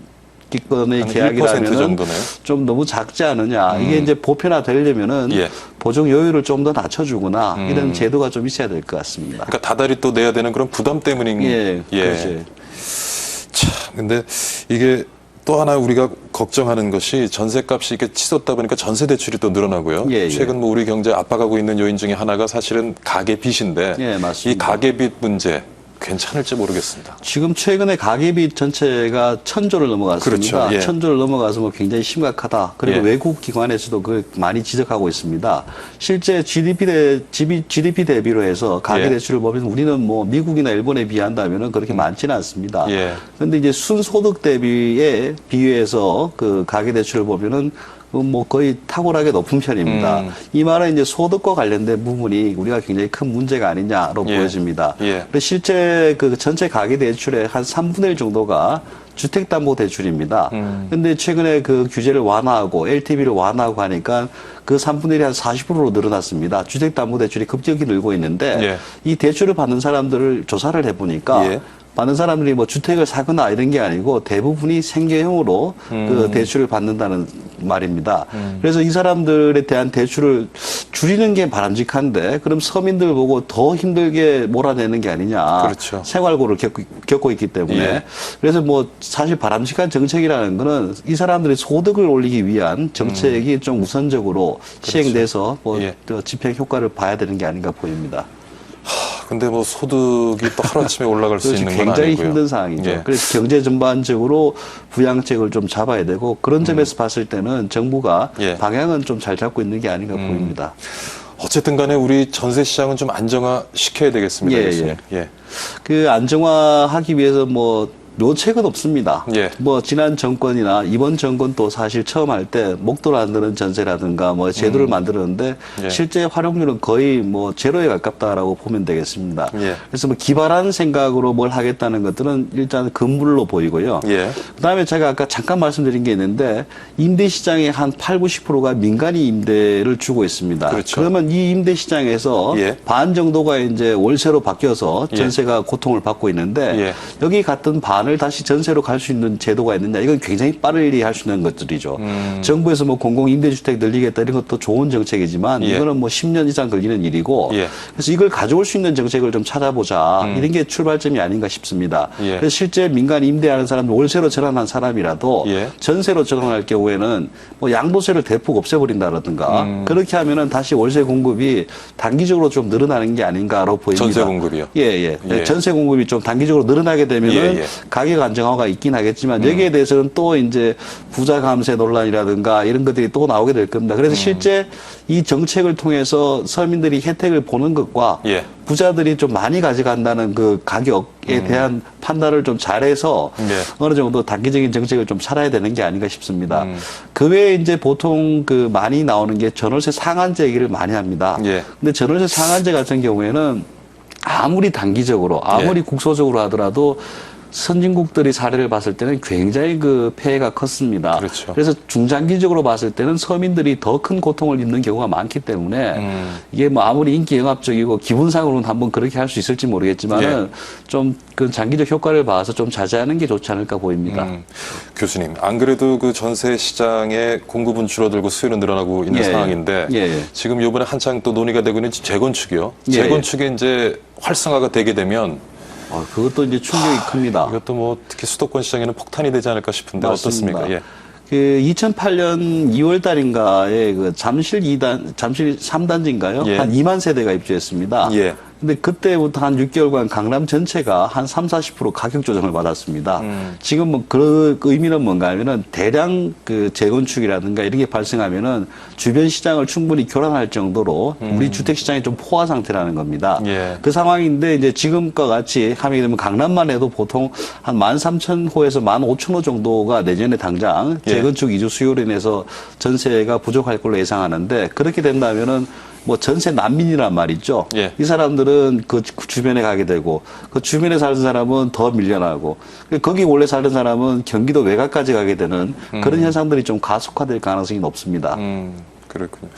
기건의 한 1% 계약이라면은 정도네요. 좀 너무 작지 않느냐. 이게 이제 보편화되려면은 예. 보증 여유를 좀 더 낮춰주거나 이런 제도가 좀 있어야 될 것 같습니다. 그러니까 다달이 또 내야 되는 그런 부담 때문인 예, 그렇죠. 참, 근데 이게 또 하나 우리가 걱정하는 것이 전세값이 이렇게 치솟다 보니까 전세 대출이 또 늘어나고요. 예, 예. 최근 뭐 우리 경제 압박하고 있는 요인 중에 하나가 사실은 가계빚인데 예, 맞습니다. 이 가계빚 문제 괜찮을지 모르겠습니다. 지금 최근에 가계빚 전체가 1,000조를 넘어갔습니다. 그렇죠. 예. 1,000조를 넘어가서 뭐 굉장히 심각하다. 그리고 예. 외국 기관에서도 그 많이 지적하고 있습니다. 실제 GDP 대비로 해서 가계 예. 대출을 보면 우리는 뭐 미국이나 일본에 비한다면은 그렇게 많지는 않습니다. 예. 그런데 이제 순소득 대비에 비교해서 그 가계 대출을 보면은 뭐 거의 탁월하게 높은 편입니다. 이 말은 이제 소득과 관련된 부분이 우리가 굉장히 큰 문제가 아니냐로 예. 보여집니다. 예. 근데 실제 그 전체 가계 대출의 한 3분의 1 정도가 주택담보대출입니다. 근데 최근에 그 규제를 완화하고 LTV를 완화하고 하니까 그 3분의 1이 한 40%로 늘어났습니다. 주택담보대출이 급격히 늘고 있는데 예. 이 대출을 받는 사람들을 조사를 해보니까 예. 많은 사람들이 뭐 주택을 사거나 이런 게 아니고 대부분이 생계형으로 그 대출을 받는다는 말입니다. 그래서 이 사람들에 대한 대출을 줄이는 게 바람직한데 그럼 서민들 보고 더 힘들게 몰아내는 게 아니냐. 그렇죠. 생활고를 겪고 있기 때문에 예. 그래서 뭐 사실 바람직한 정책이라는 거는 이 사람들의 소득을 올리기 위한 정책이 좀 우선적으로 시행돼서 뭐 예. 또 집행 효과를 봐야 되는 게 아닌가 보입니다. 근데 뭐 소득이 또 하루아침에 올라갈 수 그렇지, 있는 건 굉장히 아니고요. 힘든 상황이죠. 예. 그래서 경제 전반적으로 부양책을 좀 잡아야 되고 그런 점에서 봤을 때는 정부가 예. 방향은 좀 잘 잡고 있는 게 아닌가 보입니다. 어쨌든 간에 우리 전세 시장은 좀 안정화 시켜야 되겠습니다. 예, 교수님. 예. 그 안정화하기 위해서 뭐 묘책은 없습니다. 예. 뭐 지난 정권이나 이번 정권도 사실 처음 할 때 목돈 안 드는 전세라든가 뭐 제도를 만들었는데 예. 실제 활용률은 거의 뭐 제로에 가깝다라고 보면 되겠습니다. 예. 그래서 뭐 기발한 생각으로 뭘 하겠다는 것들은 일단 금물로 보이고요. 예. 그다음에 제가 아까 잠깐 말씀드린 게 있는데 임대 시장의 한 80~90%가 민간이 임대를 주고 있습니다. 그렇죠. 그러면 이 임대 시장에서 예. 반 정도가 이제 월세로 바뀌어서 전세가 고통을 받고 있는데 예. 여기 같은 반을 다시 전세로 갈 수 있는 제도가 있느냐 이건 굉장히 빠르게 할 수 있는 것들이죠. 정부에서 뭐 공공 임대주택 늘리겠다 이런 것도 좋은 정책이지만 예. 이거는 뭐 10년 이상 걸리는 일이고 예. 그래서 이걸 가져올 수 있는 정책을 좀 찾아보자 이런 게 출발점이 아닌가 싶습니다. 예. 그래서 실제 민간 임대하는 사람 월세로 전환한 사람이라도 예. 전세로 전환할 경우에는 뭐 양도세를 대폭 없애버린다라든가 그렇게 하면은 다시 월세 공급이 단기적으로 좀 늘어나는 게 아닌가로 보입니다. 전세 공급이요? 예. 예. 전세 공급이 좀 단기적으로 늘어나게 되면은 예, 예. 가격 안정화가 있긴 하겠지만 여기에 대해서는 또 이제 부자 감세 논란이라든가 이런 것들이 또 나오게 될 겁니다. 그래서 실제 이 정책을 통해서 서민들이 혜택을 보는 것과 예. 부자들이 좀 많이 가져간다는 그 가격에 대한 판단을 좀 잘해서 예. 어느 정도 단기적인 정책을 좀 살아야 되는 게 아닌가 싶습니다. 그 외에 이제 보통 그 많이 나오는 게 전월세 상한제 얘기를 많이 합니다. 예. 근데 전월세 상한제 같은 경우에는 아무리 단기적으로 아무리 국소적으로 하더라도 선진국들이 사례를 봤을 때는 굉장히 그 폐해가 컸습니다. 그렇죠. 그래서 중장기적으로 봤을 때는 서민들이 더 큰 고통을 입는 경우가 많기 때문에 이게 뭐 아무리 인기 영합적이고 기분상으로는 한번 그렇게 할 수 있을지 모르겠지만은 좀 그 장기적 효과를 봐서 좀 자제하는 게 좋지 않을까 보입니다. 교수님, 안 그래도 그 전세 시장의 공급은 줄어들고 수요는 늘어나고 있는 상황인데 지금 이번에 한창 또 논의가 되고 있는 재건축이요. 재건축에 이제 활성화가 되게 되면 그것도 이제 충격이 큽니다. 이것도 뭐 특히 수도권 시장에는 폭탄이 되지 않을까 싶은데 맞습니다. 어떻습니까? 예. 그 2008년 2월 달인가에 그 잠실 3단지인가요? 한 2만 세대가 입주했습니다. 근데 그때부터 한 6개월간 강남 전체가 한 30-40% 가격 조정을 받았습니다. 지금 뭐 그 의미는 뭔가 하면은 대량 그 재건축이라든가 이런 게 발생하면은 주변 시장을 충분히 교란할 정도로 우리 주택 시장이 좀 포화 상태라는 겁니다. 그 상황인데 이제 지금과 같이 하게 되면 강남만 해도 보통 한 13,000호에서 15,000호 정도가 내년에 당장 재건축 이주 수요로 인해서 전세가 부족할 걸로 예상하는데 그렇게 된다면은 뭐 전세 난민이란 말이죠. 이 사람들은 그 주변에 가게 되고 그 주변에 사는 사람은 더 밀려나고 거기 원래 사는 사람은 경기도 외곽까지 가게 되는 그런 현상들이 좀 가속화될 가능성이 높습니다. 그렇군요.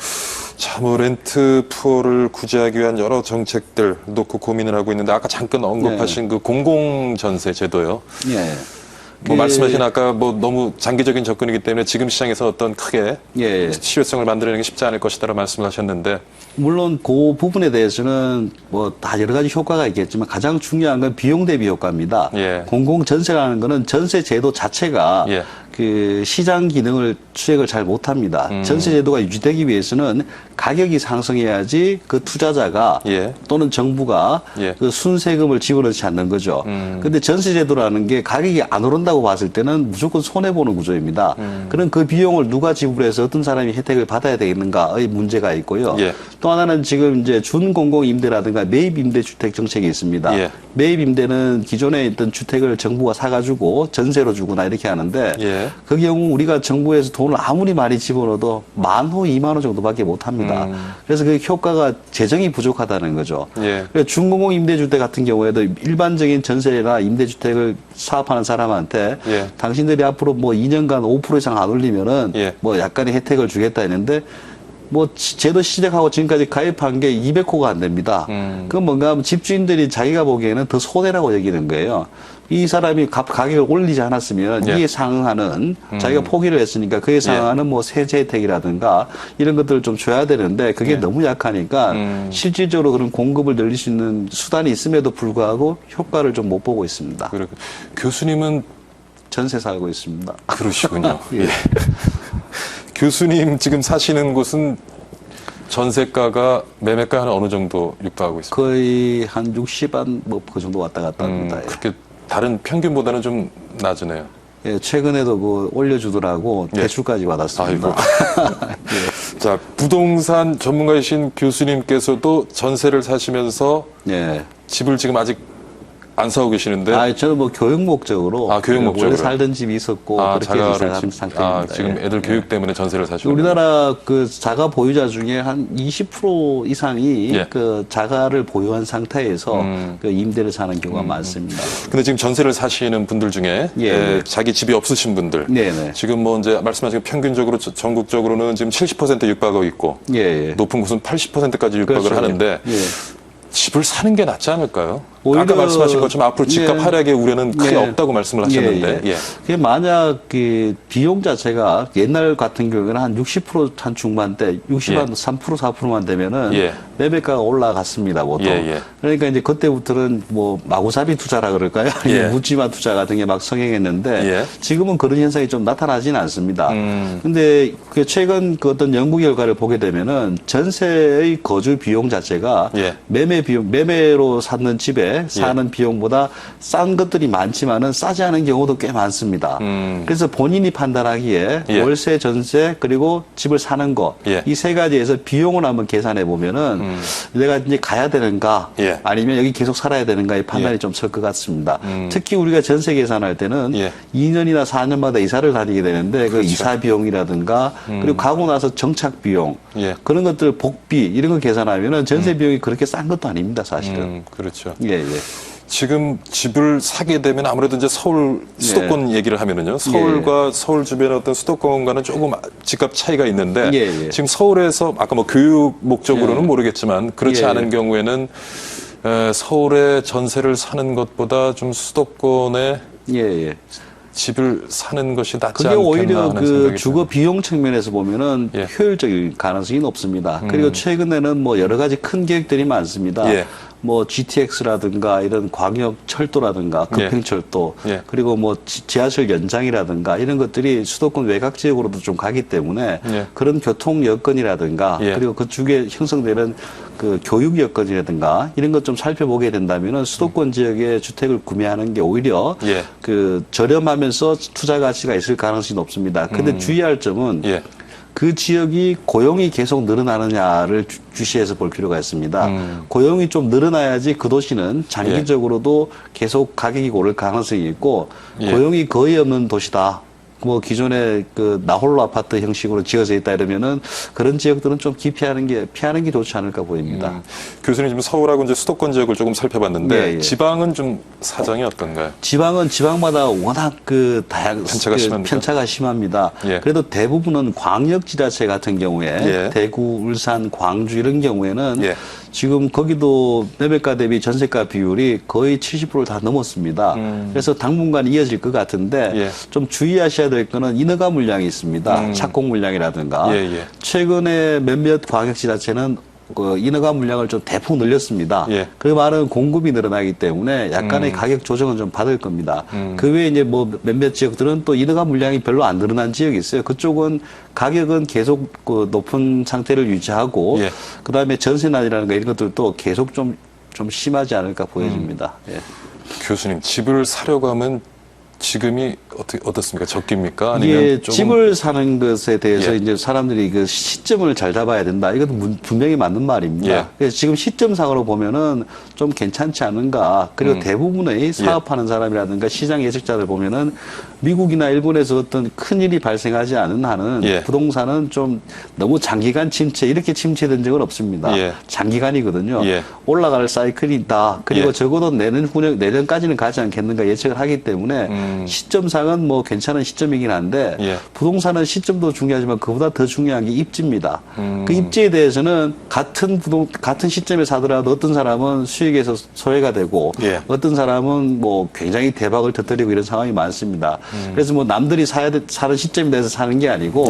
참, 뭐 렌트 푸어를 구제하기 위한 여러 정책들 놓고 고민을 하고 있는데 아까 잠깐 언급하신 그 공공전세 제도요. 뭐 말씀하신 아까 뭐 너무 장기적인 접근이기 때문에 지금 시장에서 어떤 크게 실효성을 만들어내는 게 쉽지 않을 것이다라고 말씀을 하셨는데 물론 그 부분에 대해서는 뭐 다 여러 가지 효과가 있겠지만 가장 중요한 건 비용 대비 효과입니다. 공공전세라는 거는 전세 제도 자체가 그 시장 기능을 수행을 잘 못합니다. 전세 제도가 유지되기 위해서는 가격이 상승해야지 그 투자자가 또는 정부가 그 순세금을 집어넣지 않는 거죠. 그런데 전세 제도라는 게 가격이 안 오른다고 봤을 때는 무조건 손해 보는 구조입니다. 그럼 그 비용을 누가 지불해서 어떤 사람이 혜택을 받아야 되겠는가의 문제가 있고요. 또 하나는 지금 이제 준공공 임대라든가 매입 임대 주택 정책이 있습니다. 매입 임대는 기존에 있던 주택을 정부가 사가지고 전세로 주거나 이렇게 하는데 그 경우 우리가 정부에서 돈을 아무리 많이 집어넣어도 10,000호, 20,000원 정도밖에 못 합니다. 그래서 그 효과가 재정이 부족하다는 거죠. 그래서 준공공 임대주택 같은 경우에도 일반적인 전세나 임대주택을 사업하는 사람한테 당신들이 앞으로 뭐 2년간 5% 이상 안 올리면은 뭐 약간의 혜택을 주겠다 했는데 뭐 제도 시작하고 지금까지 가입한 게 200호가 안 됩니다. 그건 뭔가 하면 집주인들이 자기가 보기에는 더 손해라고 여기는 거예요. 이 사람이 가격을 올리지 않았으면 이에 상응하는 자기가 포기를 했으니까 그에 상응하는 뭐 세제 혜택이라든가 이런 것들을 좀 줘야 되는데 그게 너무 약하니까 실질적으로 그런 공급을 늘릴 수 있는 수단이 있음에도 불구하고 효과를 좀 못 보고 있습니다. 그렇군요. 교수님은 전세 살고 있습니다. 그러시군요. 교수님 지금 사시는 곳은 전세가가 매매가 한 어느 정도 육박하고 있습니다? 거의 한 60안 뭐 그 정도 왔다 갔다 합니다. 그렇게 다른 평균보다는 좀 낮으네요. 최근에도 그 올려주더라고 대출까지 받았습니다. 자, 부동산 전문가이신 교수님께서도 전세를 사시면서 집을 지금 아직 안 사고 계시는데? 저는 뭐 교육 목적으로. 교육 목적으로. 원래 살던 집이 있었고. 그렇게 이사한 상태입니다. 지금 애들 교육 때문에 전세를 사시는 우리나라 그 자가 보유자 중에 한 20% 이상이 그 자가를 보유한 상태에서 그 임대를 사는 경우가 많습니다. 근데 지금 전세를 사시는 분들 중에 자기 집이 없으신 분들. 지금 뭐 이제 말씀하신 평균적으로 전국적으로는 지금 70% 육박하고 있고. 높은 곳은 80%까지 육박을 하는데. 집을 사는 게 낫지 않을까요? 아까 말씀하신 것처럼 앞으로 집값 하락의 우려는 크게 없다고 말씀을 하셨는데. 그게 만약 그 비용 자체가 옛날 같은 경우에는 한 60% 한 중반대, 60한 3%, 4%만 되면은 매매가가 올라갔습니다, 보통. 그러니까 이제 그때부터는 뭐 마구잡이 투자라 그럴까요? 묻지마 투자 같은 게 막 성행했는데 지금은 그런 현상이 좀 나타나지는 않습니다. 근데 그 최근 그 어떤 연구 결과를 보게 되면은 전세의 거주 비용 자체가 매매 비용, 매매로 샀는 집에 사는 비용보다 싼 것들이 많지만은 싸지 않은 경우도 꽤 많습니다. 그래서 본인이 판단하기에 월세, 전세, 그리고 집을 사는 거, 이 세 가지에서 비용을 한번 계산해 보면은 내가 이제 가야 되는가, 아니면 여기 계속 살아야 되는가의 판단이 좀 설 것 같습니다. 특히 우리가 전세 계산할 때는 2년이나 4년마다 이사를 다니게 되는데 그 이사 비용이라든가 그리고 가고 나서 정착 비용, 그런 것들 복비 이런 거 계산하면은 전세 비용이 그렇게 싼 것도 아닙니다, 사실은. 그렇죠. 지금 집을 사게 되면 아무래도 이제 서울 수도권 얘기를 하면은요. 서울과 서울 주변의 어떤 수도권과는 조금 집값 차이가 있는데 지금 서울에서 아까 뭐 교육 목적으로는 모르겠지만 그렇지 않은 경우에는 서울에 전세를 사는 것보다 좀 수도권에 집을 사는 것이 낫지 그게 않겠나 오히려 하는 그 생각이 주거 비용 측면에서 보면은 효율적일 가능성이 높습니다. 그리고 최근에는 뭐 여러 가지 큰 계획들이 많습니다. 뭐 GTX라든가 이런 광역 철도라든가 급행철도 그리고 뭐 지하철 연장이라든가 이런 것들이 수도권 외곽 지역으로도 좀 가기 때문에 그런 교통 여건이라든가 그리고 그쪽에 형성되는 그 교육 여건이라든가 이런 것 좀 살펴보게 된다면은 수도권 지역의 주택을 구매하는 게 오히려 그 저렴하면서 투자 가치가 있을 가능성이 높습니다. 근데 주의할 점은 그 지역이 고용이 계속 늘어나느냐를 주시해서 볼 필요가 있습니다. 고용이 좀 늘어나야지 그 도시는 장기적으로도 계속 가격이 오를 가능성이 있고 고용이 거의 없는 도시다. 뭐 기존에 그 나홀로 아파트 형식으로 지어져 있다 이러면은 그런 지역들은 좀 피하는 게 좋지 않을까 보입니다. 교수님 지금 서울하고 이제 수도권 지역을 조금 살펴봤는데 지방은 좀 사정이 어떤가요? 지방은 지방마다 워낙 그 편차가 심합니다. 그래도 대부분은 광역 지자체 같은 경우에 대구, 울산, 광주 이런 경우에는 지금 거기도 매매가 대비 전세가 비율이 거의 70%를 다 넘었습니다. 그래서 당분간 이어질 것 같은데 좀 주의하셔야 될 거는 인허가 물량이 있습니다. 착공 물량이라든가. 최근에 몇몇 광역지자체는 그 인허가 물량을 좀 대폭 늘렸습니다. 그 말은 공급이 늘어나기 때문에 약간의 가격 조정은 좀 받을 겁니다. 그 외에 이제 뭐 몇몇 지역들은 또 인허가 물량이 별로 안 늘어난 지역이 있어요. 그쪽은 가격은 계속 그 높은 상태를 유지하고 그다음에 전세난이라는 이런 것들도 계속 좀 심하지 않을까 보여집니다. 교수님 집을 사려고 하면 지금이 어떻습니까? 적깁니까? 아니면 이게 집을 사는 것에 대해서 이제 사람들이 그 시점을 잘 잡아야 된다. 이것도 분명히 맞는 말입니다. 그래서 지금 시점상으로 보면은 좀 괜찮지 않은가. 그리고 대부분의 사업하는 사람이라든가 시장 예측자들 보면은 미국이나 일본에서 어떤 큰 일이 발생하지 않은 한은 부동산은 좀 너무 장기간 침체, 이렇게 침체된 적은 없습니다. 장기간이거든요. 올라갈 사이클이다. 그리고 적어도 내년까지는 가지 않겠는가 예측을 하기 때문에 시점상은 뭐 괜찮은 시점이긴 한데 부동산은 시점도 중요하지만 그보다 더 중요한 게 입지입니다. 그 입지에 대해서는 같은 시점에 사더라도 어떤 사람은 수익에서 소외가 되고 어떤 사람은 뭐 굉장히 대박을 터뜨리고 이런 상황이 많습니다. 그래서 뭐 남들이 사는 시점에 대해서 사는 게 아니고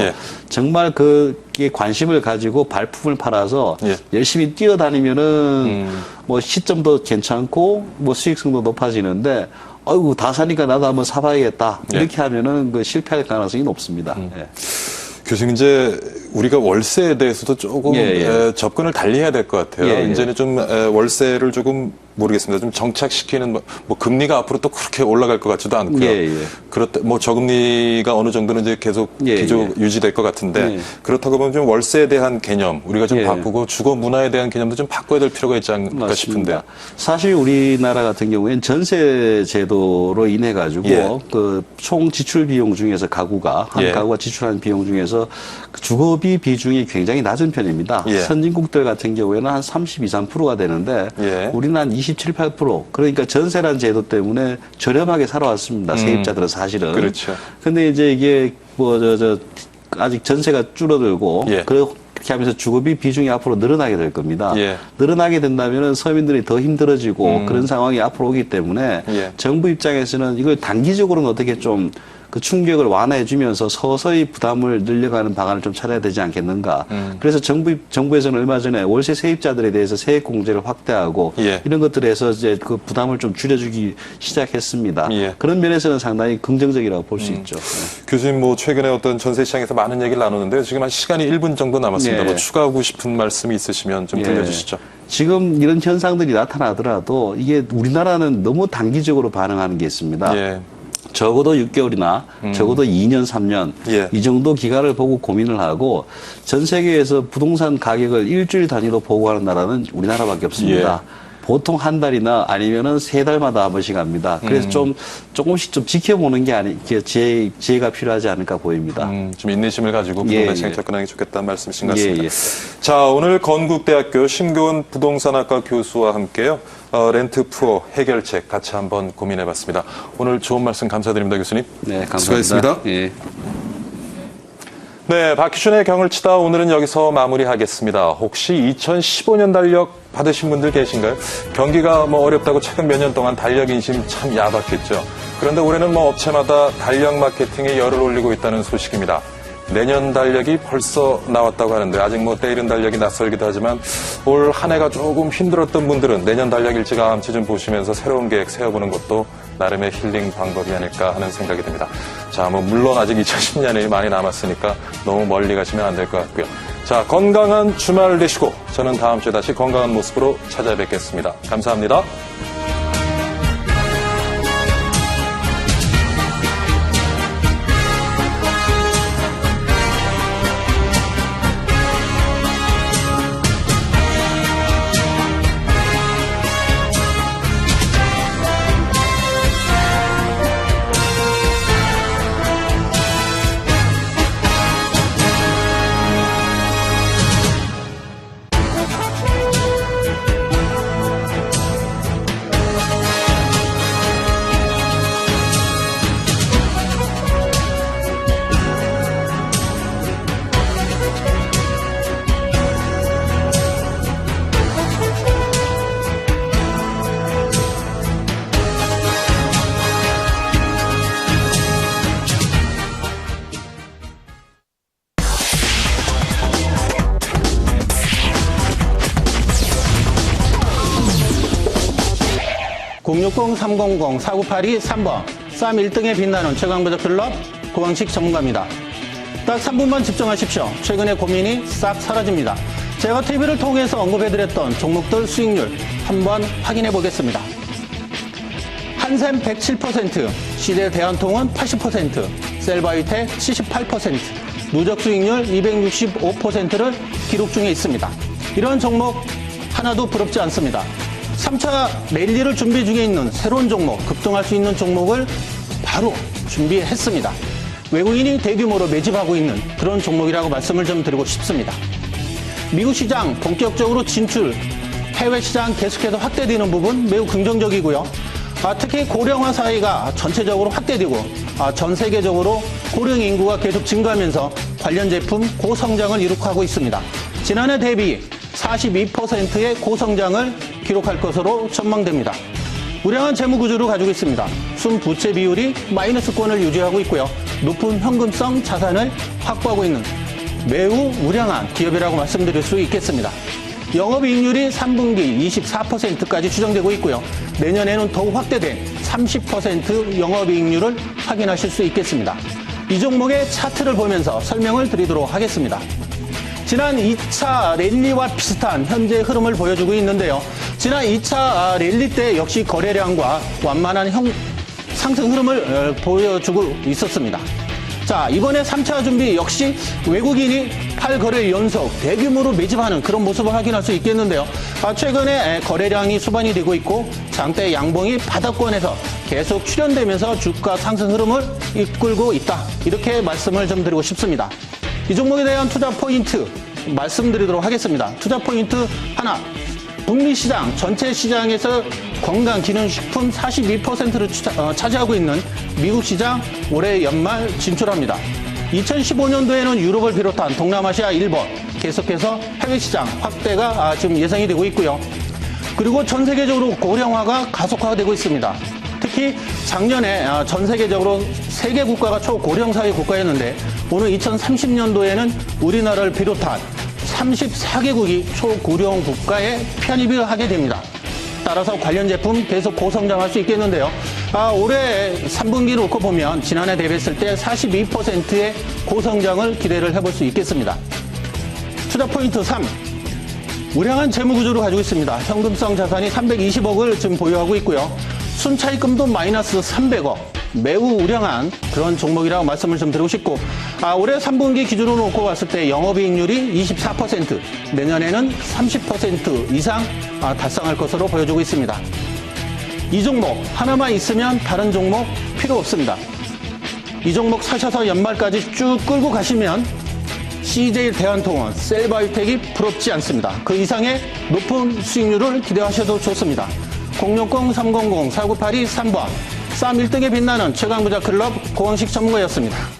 정말 그게 관심을 가지고 발품을 팔아서 열심히 뛰어다니면은 뭐 시점도 괜찮고 뭐 수익성도 높아지는데 아이고 다 사니까 나도 한번 사봐야겠다 이렇게 하면은 그 실패할 가능성이 높습니다. 교수님 이제 우리가 월세에 대해서도 조금 접근을 달리해야 될 것 같아요. 이제는 좀 월세를 조금 모르겠습니다. 좀 정착시키는 뭐 금리가 앞으로 또 그렇게 올라갈 것 같지도 않고요. 그렇다 뭐 저금리가 어느 정도는 이제 계속 유지될 것 같은데 그렇다고 보면 좀 월세에 대한 개념 우리가 좀 바꾸고 주거 문화에 대한 개념도 좀 바꿔야 될 필요가 있지 않을까 싶은데요. 사실 우리나라 같은 경우에는 전세 제도로 인해 가지고 그 총 지출 비용 중에서 가구가 지출하는 비용 중에서 그 주거비 비중이 굉장히 낮은 편입니다. 선진국들 같은 경우에는 한 32, 3%가 되는데 우리는 한 27, 8%. 그러니까 전세란 제도 때문에 저렴하게 살아왔습니다. 세입자들은 사실은. 그렇죠. 근데 이제 이게 뭐 아직 전세가 줄어들고 그렇게 하면서 주거비 비중이 앞으로 늘어나게 될 겁니다. 늘어나게 된다면은 서민들이 더 힘들어지고 그런 상황이 앞으로 오기 때문에 정부 입장에서는 이걸 단기적으로는 어떻게 좀 그 충격을 완화해주면서 서서히 부담을 늘려가는 방안을 좀 찾아야 되지 않겠는가. 그래서 정부에서는 얼마 전에 월세 세입자들에 대해서 세액 공제를 확대하고 이런 것들에 해서 이제 그 부담을 좀 줄여주기 시작했습니다. 그런 면에서는 상당히 긍정적이라고 볼 수 있죠. 교수님 뭐 최근에 어떤 전세 시장에서 많은 얘기를 나누는데요. 지금 한 시간이 1분 정도 남았습니다. 뭐 추가하고 싶은 말씀이 있으시면 좀 들려주시죠. 지금 이런 현상들이 나타나더라도 이게 우리나라는 너무 단기적으로 반응하는 게 있습니다. 적어도 6개월이나 적어도 2년, 3년 이 정도 기간을 보고 고민을 하고 전 세계에서 부동산 가격을 일주일 단위로 보고하는 나라는 우리나라밖에 없습니다. 보통 한 달이나 아니면은 3달마다 한 번씩 합니다. 그래서 조금씩 좀 지켜보는 게 지혜가 필요하지 않을까 보입니다. 좀 인내심을 가지고 부동산 시장 접근하는 게 좋겠다는 말씀이신 것 같습니다. 예. 자, 오늘 건국대학교 심교훈 부동산학과 교수와 함께요. 렌트 푸어 해결책 같이 한번 고민해봤습니다. 오늘 좋은 말씀 감사드립니다, 교수님. 네, 감사합니다. 수고하셨습니다. 예. 네, 박희준의 경을 치다 오늘은 여기서 마무리하겠습니다. 혹시 2015년 달력 받으신 분들 계신가요? 경기가 어렵다고 최근 몇 년 동안 달력 인심 참 야박했죠. 그런데 올해는 업체마다 달력 마케팅에 열을 올리고 있다는 소식입니다. 내년 달력이 벌써 나왔다고 하는데 아직 때이른 달력이 낯설기도 하지만 올 한 해가 조금 힘들었던 분들은 내년 달력 일찌감치 좀 보시면서 새로운 계획 세워보는 것도 나름의 힐링 방법이 아닐까 하는 생각이 듭니다. 자, 물론 아직 2010년이 많이 남았으니까 너무 멀리 가시면 안 될 것 같고요. 자, 건강한 주말 되시고 저는 다음 주에 다시 건강한 모습으로 찾아뵙겠습니다. 감사합니다. (060-300-4982) 3번 쌈 1등에 빛나는 최강부적클럽 고광식 전문가입니다. 딱 3분만 집중하십시오. 최근의 고민이 싹 사라집니다. 제가 TV를 통해서 언급해드렸던 종목들 수익률 한번 확인해 보겠습니다. 한샘 107%, 시대 대한통운 80%, 셀바이텍 78%, 누적 수익률 265%를 기록 중에 있습니다. 이런 종목 하나도 부럽지 않습니다. 3차 랠리를 준비 중에 있는 새로운 종목, 급등할 수 있는 종목을 바로 준비했습니다. 외국인이 대규모로 매집하고 있는 그런 종목이라고 말씀을 좀 드리고 싶습니다. 미국 시장 본격적으로 진출, 해외 시장 계속해서 확대되는 부분 매우 긍정적이고요. 특히 고령화 사회가 전체적으로 확대되고 전 세계적으로 고령 인구가 계속 증가하면서 관련 제품 고성장을 기록하고 있습니다. 지난해 대비 42%의 고성장을 기록할 것으로 전망됩니다. 우량한 재무구조를 가지고 있습니다. 순부채 비율이 마이너스권을 유지하고 있고요. 높은 현금성 자산을 확보하고 있는 매우 우량한 기업이라고 말씀드릴 수 있겠습니다. 영업이익률이 3분기 24%까지 추정되고 있고요. 내년에는 더욱 확대된 30% 영업이익률을 확인하실 수 있겠습니다. 이 종목의 차트를 보면서 설명을 드리도록 하겠습니다. 지난 2차 랠리와 비슷한 현재 흐름을 보여주고 있는데요. 지난 2차 랠리 때 역시 거래량과 완만한 상승 흐름을 보여주고 있었습니다. 자, 이번에 3차 준비 역시 외국인이 8거래 연속 대규모로 매집하는 그런 모습을 확인할 수 있겠는데요. 최근에 거래량이 수반이 되고 있고 장대 양봉이 바닥권에서 계속 출현되면서 주가 상승 흐름을 이끌고 있다. 이렇게 말씀을 좀 드리고 싶습니다. 이 종목에 대한 투자 포인트 말씀드리도록 하겠습니다. 투자 포인트 하나, 북미 시장, 전체 시장에서 건강기능식품 42%를 차지하고 있는 미국 시장 올해 연말 진출합니다. 2015년도에는 유럽을 비롯한 동남아시아, 일본 계속해서 해외 시장 확대가 지금 예상이 되고 있고요. 그리고 전 세계적으로 고령화가 가속화되고 있습니다. 특히 작년에 전 세계적으로 3개 국가가 초고령 사회 국가였는데 오늘 2030년도에는 우리나라를 비롯한 34개국이 초고령 국가에 편입을 하게 됩니다. 따라서 관련 제품 계속 고성장할 수 있겠는데요. 올해 3분기 놓고 보면 지난해 대비했을 때 42%의 고성장을 기대를 해볼 수 있겠습니다. 투자 포인트 3. 우량한 재무구조를 가지고 있습니다. 현금성 자산이 320억을 지금 보유하고 있고요. 순차익금도 마이너스 300억, 매우 우량한 그런 종목이라고 말씀을 좀 드리고 싶고, 올해 3분기 기준으로 놓고 봤을 때 영업이익률이 24%, 내년에는 30% 이상 달성할 것으로 보여지고 있습니다. 이 종목 하나만 있으면 다른 종목 필요 없습니다. 이 종목 사셔서 연말까지 쭉 끌고 가시면 CJ 대한통운, 셀바이텍이 부럽지 않습니다. 그 이상의 높은 수익률을 기대하셔도 좋습니다. 060-300-4982-3번 쌈 1등에 빛나는 최강부자 클럽 고광식 전문가였습니다.